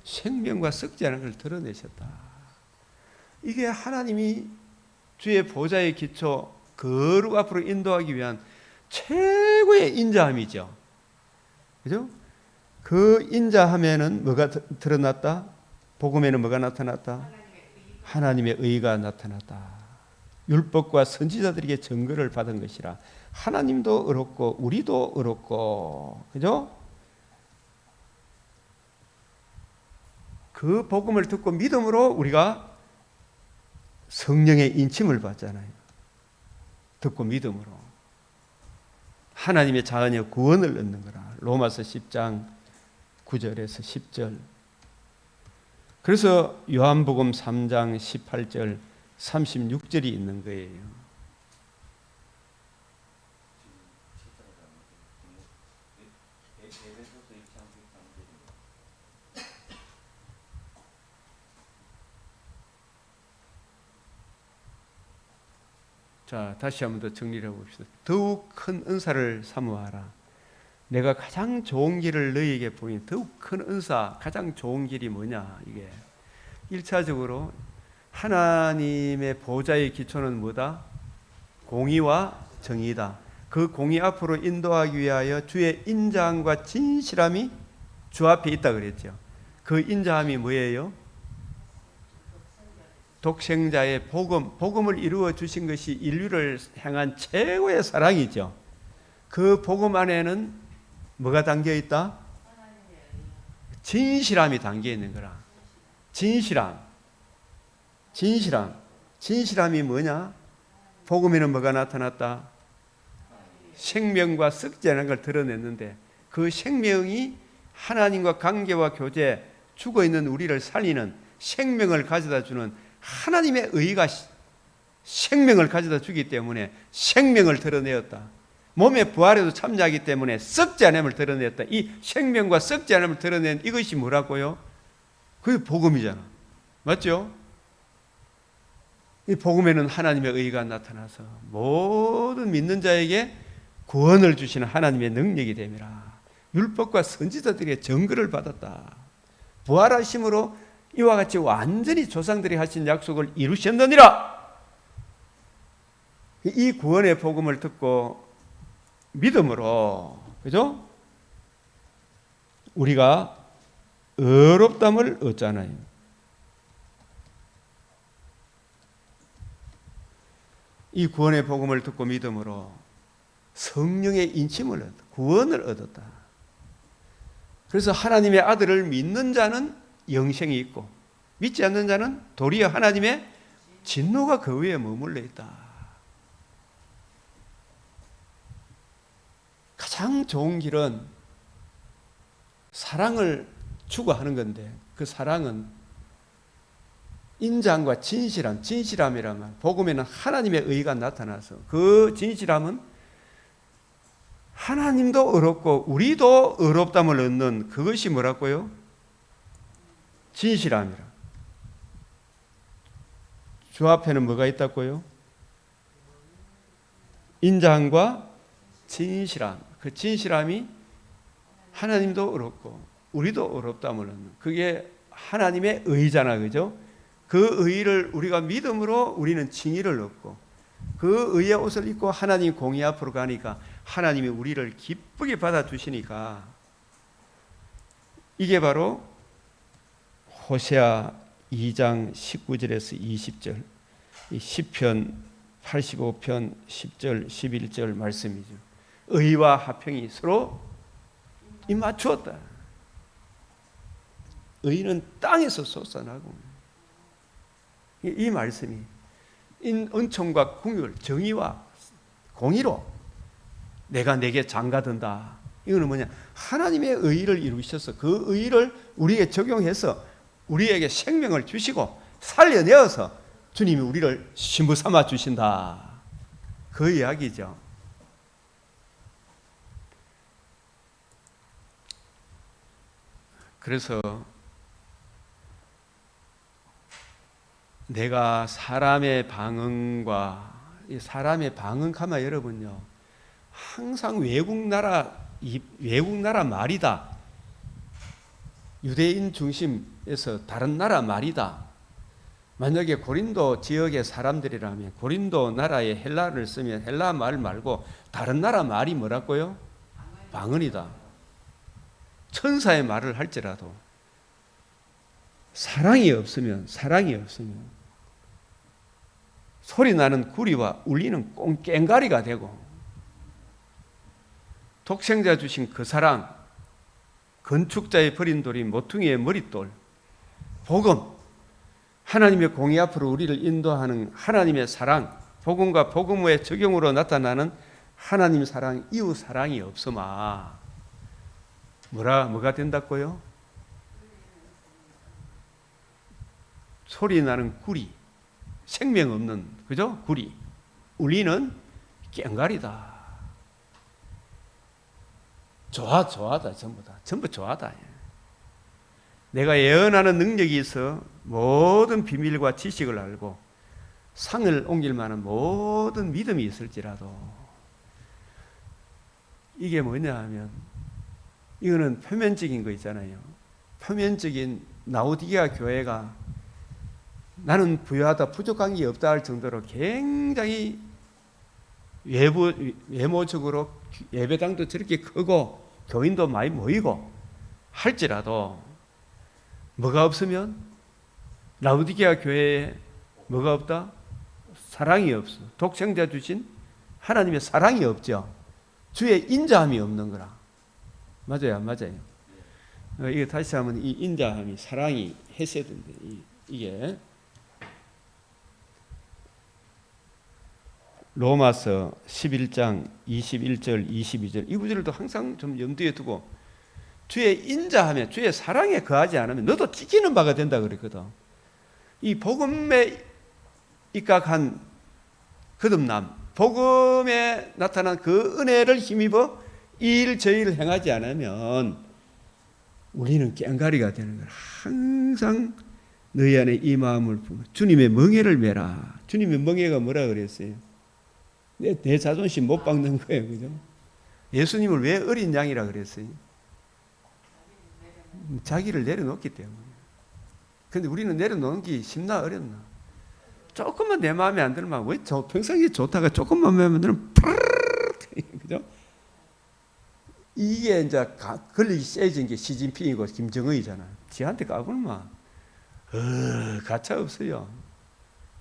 A: 생명과 썩지 않은 걸 드러내셨다. 이게 하나님이 주의 보좌의 기초 거룩 앞으로 인도하기 위한 최고의 인자함이죠. 그죠? 그 인자함에는 뭐가 드러났다? 복음에는 뭐가 나타났다? 하나님의 의가 나타났다. 율법과 선지자들에게 증거를 받은 것이라. 하나님도 의롭고 우리도 의롭고, 그죠? 그 복음을 듣고 믿음으로 우리가 성령의 인침을 받잖아요. 듣고 믿음으로 하나님의 자녀 구원을 얻는 거라. 로마서 10장 9절에서 10절. 그래서 요한복음 3장 18절 36절이 있는 거예요. 자, 다시 한 번 더 정리를 해봅시다. 더욱 큰 은사를 사모하라. 내가 가장 좋은 길을 너희에게 보인 더욱 큰 은사, 가장 좋은 길이 뭐냐? 이게 1차적으로 하나님의 보좌의 기초는 뭐다? 공의와 정의다. 그 공의 앞으로 인도하기 위하여 주의 인자함과 진실함이 주 앞에 있다 그랬죠. 그 인자함이 뭐예요? 독생자의 복음을 이루어 주신 것이 인류를 향한 최고의 사랑이죠. 그 복음 안에는 뭐가 담겨 있다? 진실함이 담겨 있는 거라. 진실함이 뭐냐? 복음에는 뭐가 나타났다? 생명과 썩지 않은 걸 드러냈는데 그 생명이 하나님과 관계와 교제, 죽어있는 우리를 살리는 생명을 가져다 주는 하나님의 의가 생명을 가져다 주기 때문에 생명을 드러내었다. 몸의 부활에도 참여하기 때문에 썩지 않음을 드러냈다. 이 생명과 썩지 않음을 드러낸 이것이 뭐라고요? 그게 복음이잖아. 맞죠? 이 복음에는 하나님의 의가 나타나서 모든 믿는 자에게 구원을 주시는 하나님의 능력이 됨이라. 율법과 선지자들의 증거를 받았다. 부활하심으로 이와 같이 완전히 조상들이 하신 약속을 이루셨느니라. 이 구원의 복음을 듣고 믿음으로, 그죠? 우리가 의롭다함을 얻잖아요. 이 구원의 복음을 듣고 믿음으로 성령의 인침을 얻었다. 구원을 얻었다. 그래서 하나님의 아들을 믿는 자는 영생이 있고 믿지 않는 자는 도리어 하나님의 진노가 그 위에 머물러 있다. 가장 좋은 길은 사랑을 추구하는 건데 그 사랑은 인자함과 진실함이라면 복음에는 하나님의 의가 나타나서 그 진실함은 하나님도 의롭고 우리도 의롭다함을 얻는 그것이 뭐라고요? 진실함이라. 주 앞에는 뭐가 있다고요? 인자함과 진실함. 그 진실함이 하나님도 의롭고 우리도 의롭다함을 얻는 그게 하나님의 의잖아, 그죠? 그 의를 우리가 믿음으로 우리는 칭의를 얻고 그 의의 옷을 입고 하나님 공의 앞으로 가니까 하나님이 우리를 기쁘게 받아주시니까 이게 바로 호세아 2장 19절에서 20절 시편 85편 10절 11절 말씀이죠. 의와 화평이 서로 입맞추었다. 의는 땅에서 솟아나고 이 말씀이 은총과 궁율, 정의와 공의로 내가 내게 장가든다. 이거는 뭐냐? 하나님의 의를 이루셔서 그 의를 우리에게 적용해서 우리에게 생명을 주시고 살려내어서 주님이 우리를 신부 삼아 주신다. 그 이야기죠. 그래서 내가 사람의 방언과 사람의 방언가마 여러분요 항상 외국 나라 말이다. 유대인 중심에서 다른 나라 말이다. 만약에 고린도 지역의 사람들이라면 고린도 나라의 헬라를 쓰면 헬라 말 말고 다른 나라 말이 뭐라고요? 방언이다. 천사의 말을 할지라도 사랑이 없으면 소리 나는 구리와 울리는 꽹가리가 되고 독생자 주신 그 사랑, 건축자의 버린 돌이 모퉁이의 머릿돌, 복음, 하나님의 공의 앞으로 우리를 인도하는 하나님의 사랑, 복음과 복음의 적용으로 나타나는 하나님 사랑, 이웃 사랑이 없으마 뭐가 된다고요? 소리 나는 구리, 생명 없는, 그죠? 구리. 우리는 꽹가리다. 좋아다, 전부 다. 전부 좋아다. 내가 예언하는 능력이 있어 모든 비밀과 지식을 알고 상을 옮길 만한 모든 믿음이 있을지라도 이게 뭐냐 하면 이거는 표면적인 거 있잖아요. 표면적인 라오디게아 교회가 나는 부유하다, 부족한 게 없다 할 정도로 굉장히 외모적으로 예배당도 저렇게 크고 교인도 많이 모이고 할지라도 뭐가 없으면 라오디게아 교회에 뭐가 없다? 사랑이 없어. 독생자 주신 하나님의 사랑이 없죠. 주의 인자함이 없는 거라. 맞아요, 안 맞아요? 이게 다시 하면 이 인자함이, 사랑이 헤세드인데 이게 로마서 11장 21절 22절 이 구절도 항상 좀 염두에 두고 주의 인자함에 주의 사랑에 거하지 않으면 너도 찢기는 바가 된다 그랬거든. 이 복음에 입각한 거듭남, 복음에 나타난 그 은혜를 힘입어 이 일 저 일을 행하지 않으면 우리는 꽹가리가 되는 거야. 항상 너희 안에 이 마음을 품어 주님의 멍에를 메라. 주님의 멍에가 뭐라 그랬어요? 내 자존심 못 박는 거예요. 그죠? 예수님을 왜 어린 양이라 그랬어요? 자기를 내려놓기 때문에. 근데 우리는 내려놓는 게 쉽나 어렵나? 조금만 내 마음에 안 들면 왜 평상시에 좋다가 조금만 마음에 안 들면 그죠? 이게 이제 걸리기 세진 게 시진핑이고 김정은이잖아. 지한테 까불면 가차 없어요.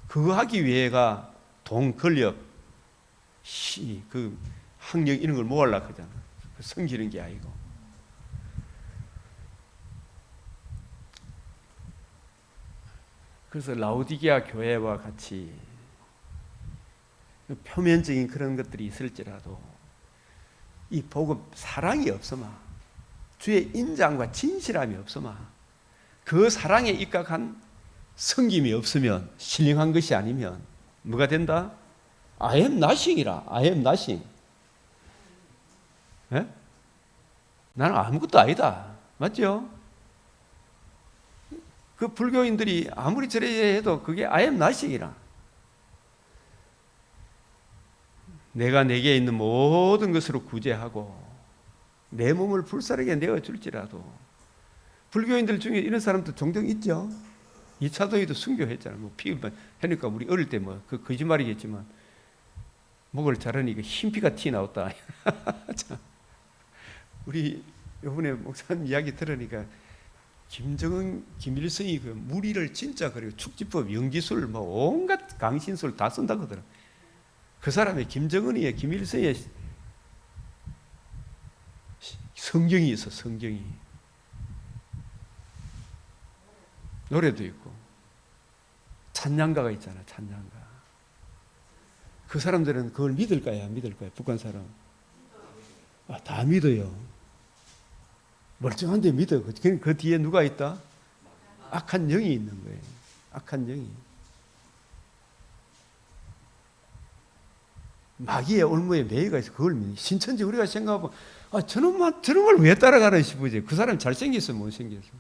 A: 그거 하기 위해가 돈, 권력, 그 학력 이런 걸 모으려고 하잖아. 섬기는 게 아니고. 그래서 라오디게아 교회와 같이 표면적인 그런 것들이 있을지라도 이 복음 사랑이 없으마, 주의 인장과 진실함이 없으마, 그 사랑에 입각한 섬김이 없으면, 신령한 것이 아니면 뭐가 된다? I am nothing이라. I am nothing. 예? 나는 아무것도 아니다. 맞죠? 그 불교인들이 아무리 저래 해도 그게 I am nothing이라. 내가 내게 있는 모든 것으로 구제하고 내 몸을 불사르게 내어줄지라도. 불교인들 중에 이런 사람도 종종 있죠. 이차도이도 순교했잖아요. 뭐 피가 하니까 우리 어릴 때 뭐 그 거짓말이겠지만 목을 자르니까 흰피가 튀어나왔다. 우리 이번에 목사님 이야기 들으니까 김정은, 김일성이 그 무리를 진짜 그리고 축지법, 연기술, 뭐 온갖 강신술 다 쓴다고 하더라고요. 그 사람의 김정은이의 김일성의 성경이 있어. 성경이 노래도 있고 찬양가가 있잖아. 찬양가. 그 사람들은 그걸 믿을까요? 안 믿을까요? 북한 사람 다 믿어요. 멀쩡한데 믿어. 그 뒤에 누가 있다? 악한 영이 있는 거예요. 악한 영이. 마귀의 올무에 매여가 있어. 그걸 믿는. 신천지 우리가 생각하면 저놈을 왜 따라가나 싶으지. 그 사람 잘생겼어, 못생겼어?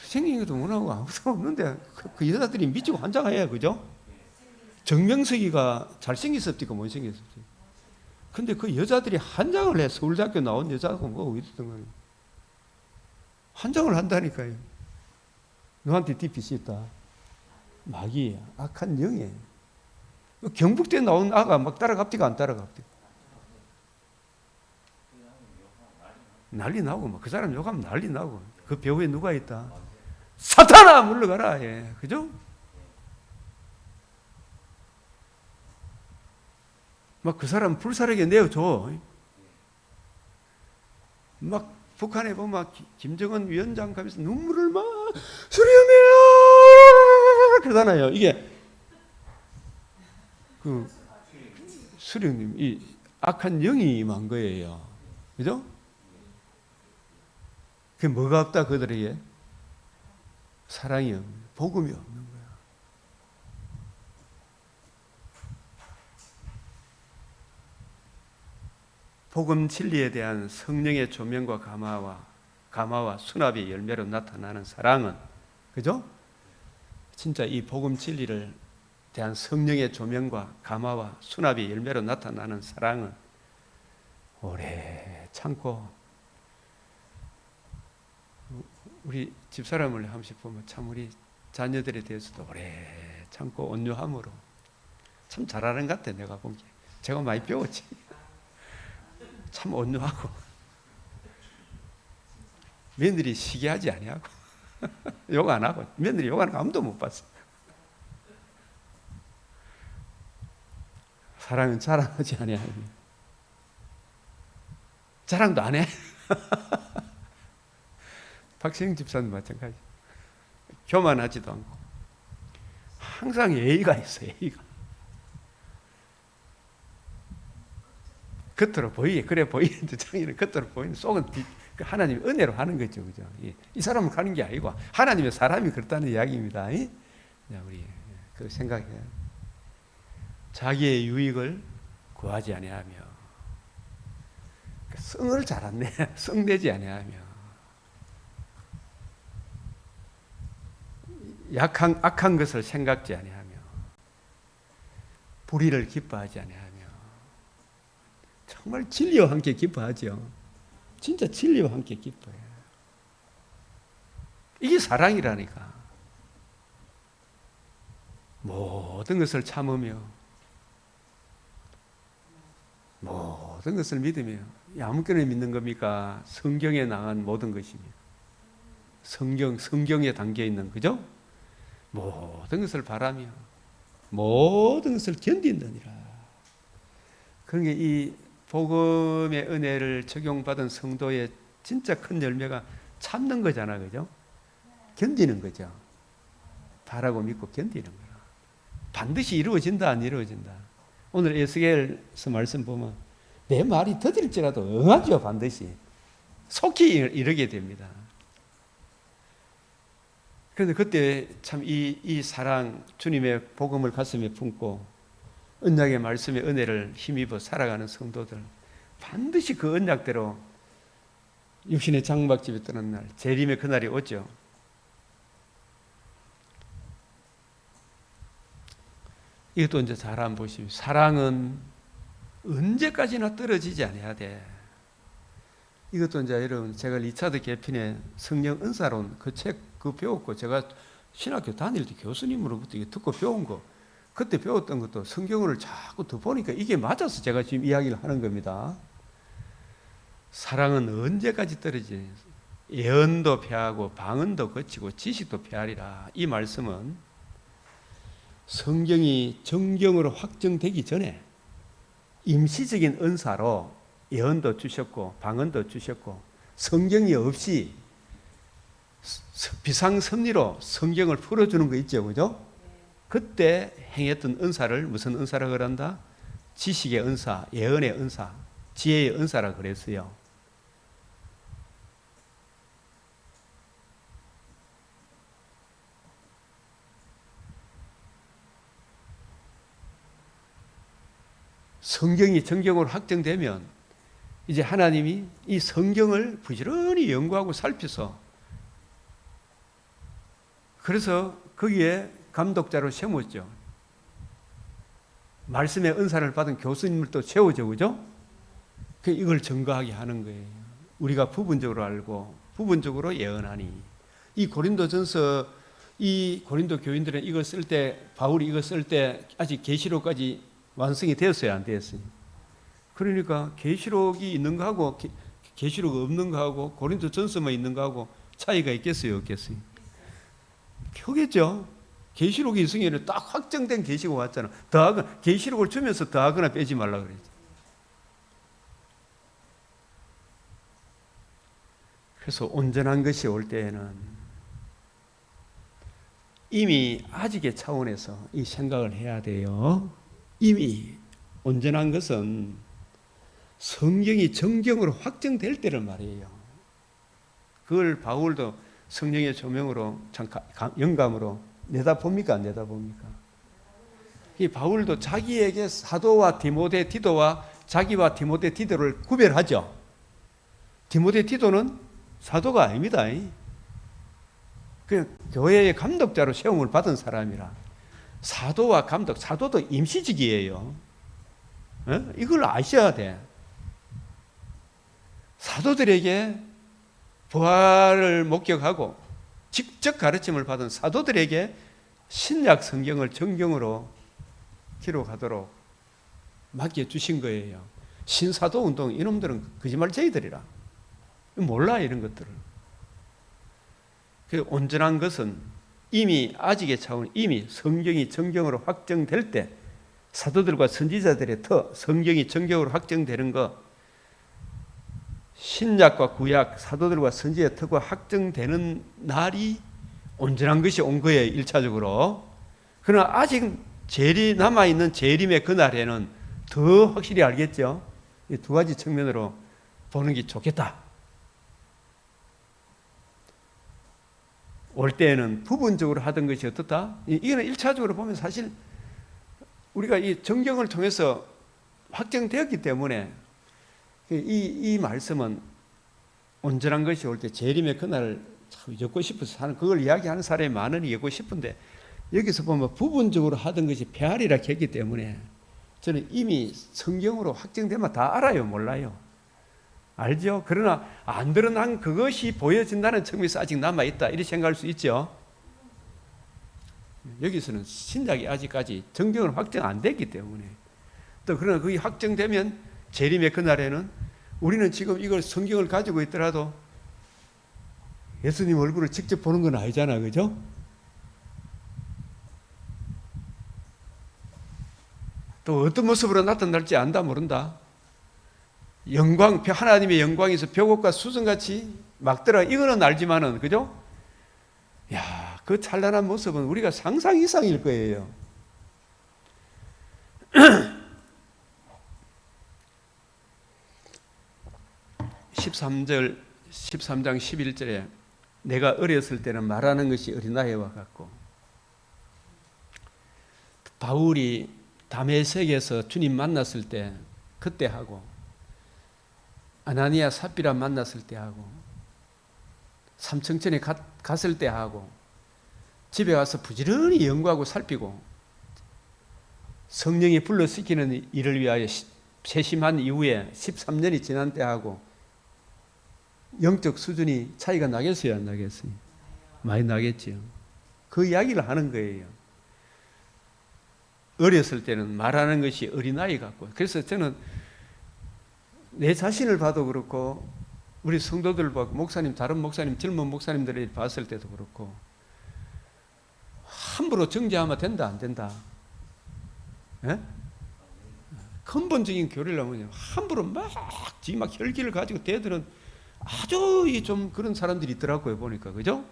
A: 생긴 것도 못하고 아무것도 없는데 그 여자들이 미치고 환장해요. 그죠? 정명석이가 잘생겼었지가 못생겼었지. 근데 그 여자들이 환장을 해. 서울대학교 나온 여자고 뭐 어디든 간에 환장을 한다니까요. 너한테 뒷빛이 있다. 마귀야. 악한 영이에요. 경북대 나온 아가 막 따라갑디가 안 따라갑디가. 난리 나고 막 그 사람 욕하면 난리 나고. 그 배후에 누가 있다? 사탄아 물러가라. 예. 그죠? 막 그 사람 불사르게 내어줘. 막 북한에 보면 김정은 위원장 가면서 눈물을 막 수령해요 그러잖아요. 이게 그 수령님 이 악한 영이 임한 거예요. 그죠? 그게 뭐가 없다 그들에게? 사랑이 없는, 복음이 없는 거야. 복음 진리에 대한 성령의 조명과 감화와 수납의 열매로 나타나는 사랑은, 그죠? 진짜 이 복음 진리를 대한 성령의 조명과 감화와 수납의 열매로 나타나는 사랑은 오래 참고, 우리 집사람을 한 번씩 보면 참 우리 자녀들에 대해서도 오래 참고 온유함으로 참 잘하는 것 같아. 내가 본 게 제가 많이 배웠지. 참 온유하고 며느리 시기하지 아니하고 욕 안 하고, 며느리 욕하는 거 아무도 못 봤어. 사랑은 자랑하지 아니하며 자랑도 안 해. 박시영 집사는 마찬가지. 교만하지도 않고 항상 예의가 있어. 예의가 겉으로 보이게 그래 보이는데 자기는 겉으로 보이는 속은 하나님의 은혜로 하는 거죠, 그죠? 이 사람은 가는 게 아니고 하나님의 사람이 그렇다는 이야기입니다. 우리 그 생각해요. 자기의 유익을 구하지 아니하며 성을 잘 안 내, 성내지 아니하며 악한 것을 생각지 아니하며 불의를 기뻐하지 아니하며 정말 진리와 함께 기뻐하죠. 진짜 진리와 함께 기뻐해요. 이게 사랑이라니까. 모든 것을 참으며 모든 것을 믿으며. 아무거나 믿는 겁니까? 성경에 나간 모든 것입니다. 성경에 담겨 있는, 그죠? 모든 것을 바라며 모든 것을 견딘다니라. 그런 게 이 복음의 은혜를 적용받은 성도의 진짜 큰 열매가 참는 거잖아, 그죠? 견디는 거죠. 바라고 믿고 견디는 거야. 반드시 이루어진다, 안 이루어진다. 오늘 에스겔서 말씀 보면 내 말이 더딜지라도 응하죠, 반드시. 속히 이르게 됩니다. 그런데 그때 참 이 사랑, 주님의 복음을 가슴에 품고 언약의 말씀의 은혜를 힘입어 살아가는 성도들, 반드시 그 언약대로 육신의 장막집에 떠난 날, 재림의 그날이 오죠. 이것도 이제 잘 한번 보시면, 사랑은 언제까지나 떨어지지 않아야 돼. 이것도 이제 여러분, 제가 리차드 개핀의 성령 은사론 그 책 배웠고, 제가 신학교 다닐 때 교수님으로부터 이게 듣고 배운 거, 그때 배웠던 것도 성경을 자꾸 더 보니까 이게 맞아서 제가 지금 이야기를 하는 겁니다. 사랑은 언제까지 떨어지냐. 예언도 패하고 방언도 거치고 지식도 패하리라. 이 말씀은 성경이 정경으로 확정되기 전에 임시적인 은사로 예언도 주셨고 방언도 주셨고, 성경이 없이 비상섭리로 성경을 풀어주는 거 있죠, 그죠? 그때 행했던 은사를 무슨 은사라 그런다? 지식의 은사, 예언의 은사, 지혜의 은사라 그랬어요. 성경이 정경으로 확정되면 이제 하나님이 이 성경을 부지런히 연구하고 살펴서, 그래서 거기에 감독자로 세웠죠. 말씀의 은사를 받은 교수님을 또 세우죠, 그죠? 이걸 증거하게 하는 거예요. 우리가 부분적으로 알고 부분적으로 예언하니. 이 고린도전서, 이 고린도 교인들은 이걸 쓸 때, 바울이 이걸 쓸 때 아직 계시록까지 완성이 되었어요, 안 되었어요? 그러니까 계시록이 있는 거하고 계시록 없는 거하고 고린도전서만 있는 거하고 차이가 있겠어요, 없겠어요? 표겠죠. 계시록이 있으면 딱 확정된 계시가 왔잖아. 더하거나, 계시록을 주면서 더하거나 빼지 말라 그랬죠. 그래서 온전한 것이 올 때에는 이미 아직의 차원에서 이 생각을 해야 돼요. 이미 온전한 것은 성경이 정경으로 확정될 때를 말이에요. 그걸 바울도 성령의 조명으로 참 영감으로 내다봅니까? 안 내다봅니까? 이 바울도 자기에게 사도와 디모데, 디도와 자기와 디모데, 디도를 구별하죠. 디모데, 디도는 사도가 아닙니다. 그 교회의 감독자로 세움을 받은 사람이라. 사도와 감독, 사도도 임시직이에요. 이걸 아셔야 돼. 사도들에게 부활을 목격하고 직접 가르침을 받은 사도들에게 신약 성경을 정경으로 기록하도록 맡겨주신 거예요. 신사도 운동 이놈들은 거짓말쟁이들이라. 몰라 이런 것들을. 그 온전한 것은 이미 아직의 차원, 이미 성경이 정경으로 확정될 때 사도들과 선지자들의 터, 성경이 정경으로 확정되는 것, 신약과 구약, 사도들과 선지자의 터가 확정되는 날이 온전한 것이 온 거예요. 1차적으로. 그러나 아직 재리 남아있는 재림의 그날에는 더 확실히 알겠죠. 이 두 가지 측면으로 보는 게 좋겠다. 올 때에는 부분적으로 하던 것이 어떻다? 이거는 1차적으로 보면 사실 우리가 이 정경을 통해서 확정되었기 때문에 이 말씀은 온전한 것이 올 때 재림의 그날을 엮고 싶어서 사는 그걸 이야기하는 사람이 많으니 엮고 싶은데 여기서 보면 부분적으로 하던 것이 폐활이라 했기 때문에 저는 이미 성경으로 확정되면 다 알아요? 몰라요? 알죠? 그러나 안 드러난 그것이 보여진다는 측면에서 아직 남아있다 이렇게 생각할 수 있죠. 여기서는 신약이 아직까지 정경은 확정 안 됐기 때문에 또 그러나 그게 확정되면 재림의 그날에는 우리는 지금 이걸 성경을 가지고 있더라도 예수님 얼굴을 직접 보는 건 아니잖아. 그죠? 또 어떤 모습으로 나타날지 안다 모른다. 영광, 하나님의 영광에서 벽옥과 수정같이 막 들어 이거는 알지만은 그죠? 야, 그 찬란한 모습은 우리가 상상 이상일 거예요. 13장 11절에 내가 어렸을 때는 말하는 것이 어린아이와 같고, 바울이 다메섹에서 주님 만났을 때 그때 하고, 아나니아 삽비라 만났을 때 하고, 삼청천에 갔을 때 하고, 집에 와서 부지런히 연구하고 살피고 성령이 불러시키는 일을 위하여 세심한 이후에 13년이 지난 때 하고, 영적 수준이 차이가 나겠어요? 안 나겠어요? 많이 나겠죠. 그 이야기를 하는 거예요. 어렸을 때는 말하는 것이 어린아이 같고, 그래서 저는 내 자신을 봐도 그렇고 우리 성도들 보고 목사님, 다른 목사님, 젊은 목사님들을 봤을 때도 그렇고 함부로 정죄하면 된다 안 된다? 예? 근본적인 교리를 하면 함부로 막 혈기를 가지고 대들은 아주 좀 그런 사람들이 있더라고요. 보니까. 그죠?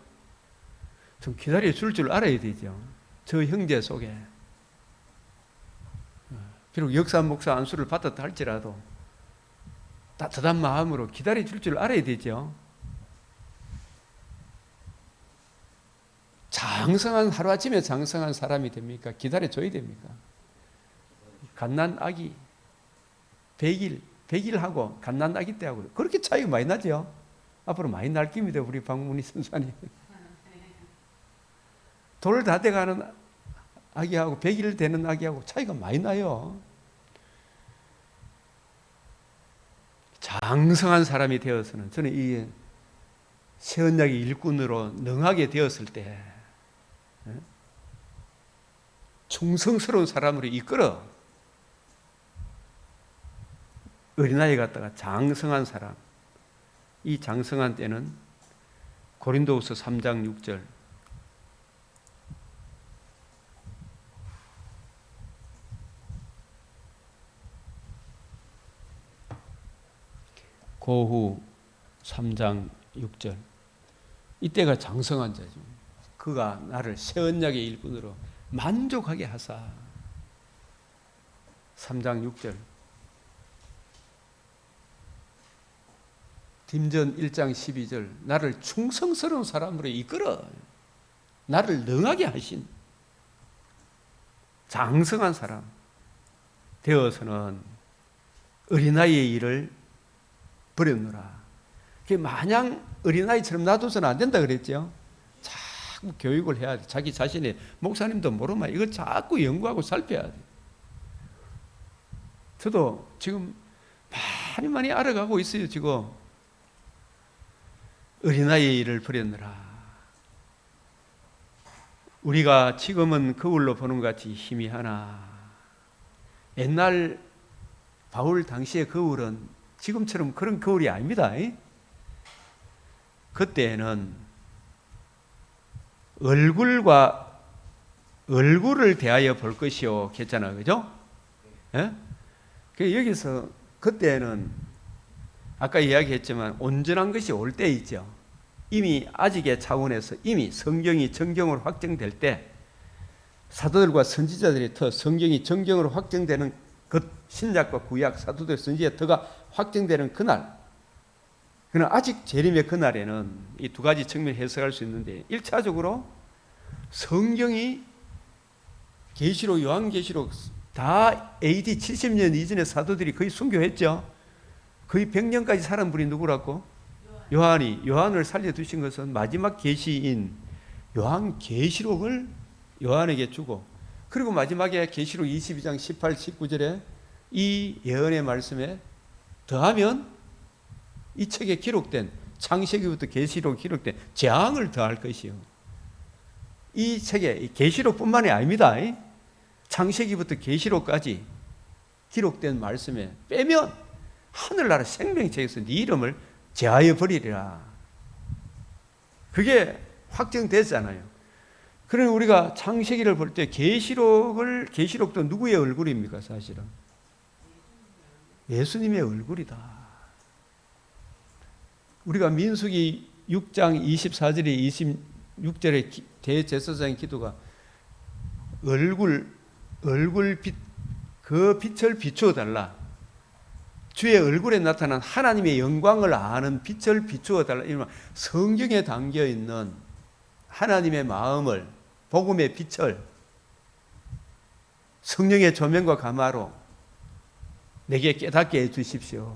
A: 좀 기다려 줄 알아야 되죠. 저 형제 속에 비록 역사 목사 안수를 받았다 할지라도 따뜻한 마음으로 기다려 줄 알아야 되죠. 장성한, 하루아침에 장성한 사람이 됩니까? 기다려 줘야 됩니까? 갓난 아기 100일하고 갓난 아기 때하고 그렇게 차이가 많이 나죠. 앞으로 많이 날 겁니다. 우리 박문희 선사님. 돌 다 돼가는 아기하고 100일 되는 아기하고 차이가 많이 나요. 장성한 사람이 되어서는 저는 이 새언약의 일꾼으로 능하게 되었을 때 충성스러운 사람으로 이끌어 어린아이 같다가 장성한 사람, 이 장성한 때는 고린도후서 3장 6절 고후 3장 6절. 이때가 장성한 자죠. 그가 나를 새 언약의 일꾼으로 만족하게 하사. 3장 6절. 딤전 1장 12절. 나를 충성스러운 사람으로 이끌어 나를 능하게 하신 장성한 사람 되어서는 어린아이의 일을 버렸노라. 마냥 어린아이처럼 놔둬서는 안 된다 그랬죠. 자꾸 교육을 해야 돼. 자기 자신의 목사님도 모르면 이걸 자꾸 연구하고 살펴야 돼. 저도 지금 많이 알아가고 있어요. 지금 어린아이의 일을 버렸느라. 우리가 지금은 거울로 보는 것 같이 희미하나 옛날 바울 당시의 거울은 지금처럼 그런 거울이 아닙니다. 그때는 얼굴을 대하여 볼 것이요 했잖아요. 그죠? 예? 여기서 그때는 아까 이야기했지만 온전한 것이 올 때 있죠. 이미 아직의 차원에서 이미 성경이 정경으로 확정될 때 사도들과 선지자들이 더 성경이 정경으로 확정되는 그 신약과 구약 사도들 선지자 더가 확정되는 그날, 그러나 아직 재림의 그날에는 이 두 가지 측면 해석할 수 있는데 1차적으로 성경이 계시록 요한계시록 다 AD 70년 이전의 사도들이 거의 순교했죠. 거의 100년까지 살은 분이 누구라고? 요한을 살려두신 것은 마지막 계시인 요한계시록을 요한에게 주고, 그리고 마지막에 계시록 22장 18, 19절에 이 예언의 말씀에 더하면 이 책에 기록된 창세기부터 계시록 기록된 재앙을 더할 것이요. 이 책에 계시록뿐만이 아닙니다. 창세기부터 계시록까지 기록된 말씀에 빼면 하늘나라 생명책에서 네 이름을 제하여 버리리라. 그게 확정됐잖아요. 그러니 우리가 창세기를 볼 때 계시록도 누구의 얼굴입니까? 사실은 예수님의 얼굴이다. 우리가 민수기 6장 24절에 26절에 대제사장의 기도가 얼굴빛 그 빛을 비추어 달라. 주의 얼굴에 나타난 하나님의 영광을 아는 빛을 비추어 달라. 이런 성경에 담겨 있는 하나님의 마음을, 복음의 빛을 성령의 조명과 감화로 내게 깨닫게 해 주십시오.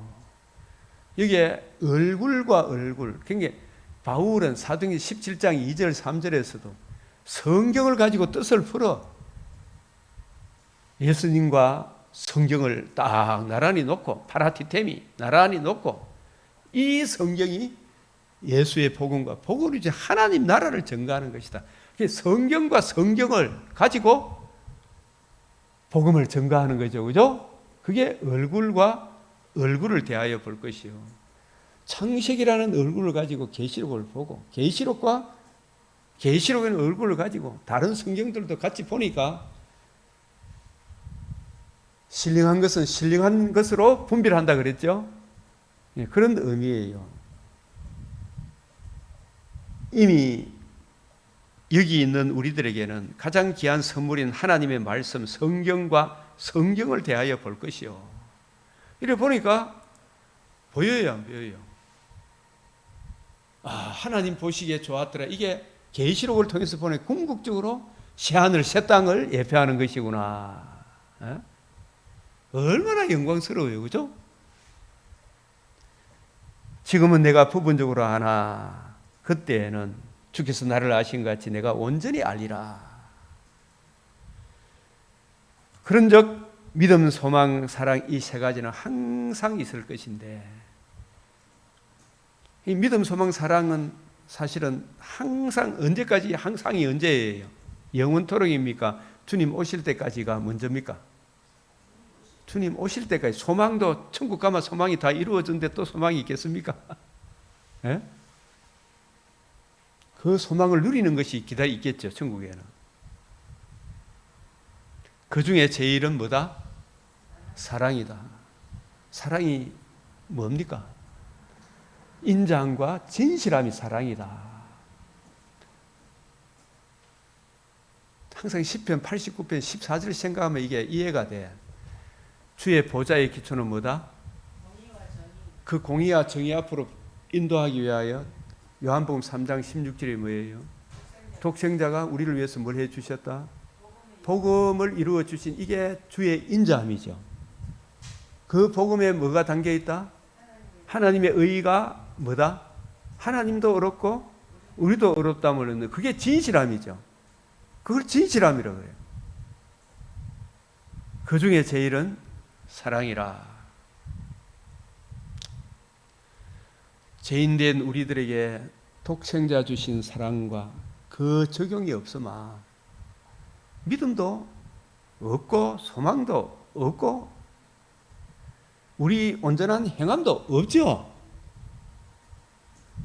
A: 여기에 얼굴과 얼굴, 그러니까 바울은 사도행전 17장 2절 3절에서도 성경을 가지고 뜻을 풀어 예수님과 성경을 딱 나란히 놓고, 파라티테미 나란히 놓고, 이 성경이 예수의 복음과 복음으로 이제 하나님 나라를 증거하는 것이다. 성경과 성경을 가지고 복음을 증거하는 거죠. 그죠? 그게 얼굴과 얼굴을 대하여 볼 것이요. 창세기라는 얼굴을 가지고 계시록을 보고, 계시록과 계시록의 얼굴을 가지고 다른 성경들도 같이 보니까 신령한 것은 신령한 것으로 분별한다 그랬죠. 그런 의미예요. 이미 여기 있는 우리들에게는 가장 귀한 선물인 하나님의 말씀, 성경과 성경을 대하여 볼 것이요. 이래 보니까 보여요, 안 보여요? 하나님 보시기에 좋았더라. 이게 계시록을 통해서 보니 궁극적으로 새하늘 새 땅을 예표하는 것이구나. 얼마나 영광스러워요, 그죠? 지금은 내가 부분적으로 아나 그때에는 주께서 나를 아신 것 같이 내가 온전히 알리라. 그런즉 믿음, 소망, 사랑 이 세 가지는 항상 있을 것인데, 이 믿음, 소망, 사랑은 사실은 항상, 언제까지, 항상이 언제예요? 영원토록입니까? 주님 오실 때까지가 먼저입니까? 주님 오실 때까지. 소망도 천국 가면 소망이 다 이루어졌는데 또 소망이 있겠습니까? 예? 그 소망을 누리는 것이 있겠죠, 천국에는. 그 중에 제일은 뭐다? 사랑이다. 사랑이 뭡니까? 인자함과 진실함이 사랑이다. 항상 시편 89편 14절 생각하면 이게 이해가 돼. 주의 보좌의 기초는 뭐다? 그 공의와 정의 앞으로 인도하기 위하여 요한복음 3장 16절이 뭐예요? 독생자가 우리를 위해서 뭘 해주셨다? 복음을 이루어 주신 이게 주의 인자함이죠. 그 복음에 뭐가 담겨 있다? 하나님의 의가 뭐다? 하나님도 어렵고 우리도 어렵다면 그게 진실함이죠. 그걸 진실함이라고 해요. 그 중에 제일은 사랑이라. 죄인된 우리들에게 독생자 주신 사랑과 그 적용이 없으면 믿음도 없고 소망도 없고 우리 온전한 행함도 없죠.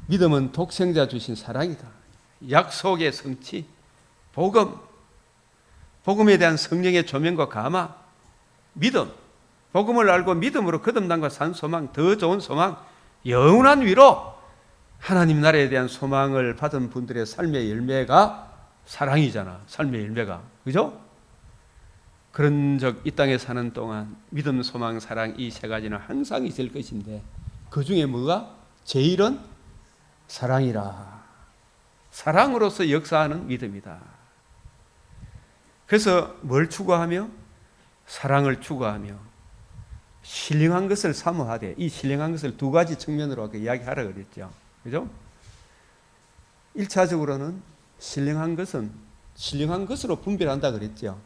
A: 믿음은 독생자 주신 사랑이다. 약속의 성취, 복음, 복음에 대한 성령의 조명과 감화, 믿음, 복음을 알고 믿음으로 거듭남과 산 소망, 더 좋은 소망, 영원한 위로, 하나님 나라에 대한 소망을 받은 분들의 삶의 열매가 사랑이잖아. 삶의 열매가. 그죠? 그런 적 이 땅에 사는 동안 믿음, 소망, 사랑 이 세 가지는 항상 있을 것인데 그 중에 뭐가? 제일은 사랑이라. 사랑으로서 역사하는 믿음이다. 그래서 뭘 추구하며? 사랑을 추구하며 신령한 것을 사모하되, 이 신령한 것을 두 가지 측면으로 아까 이야기하라 그랬죠. 그죠? 1차적으로는 신령한 것은 신령한 것으로 분별한다 그랬죠.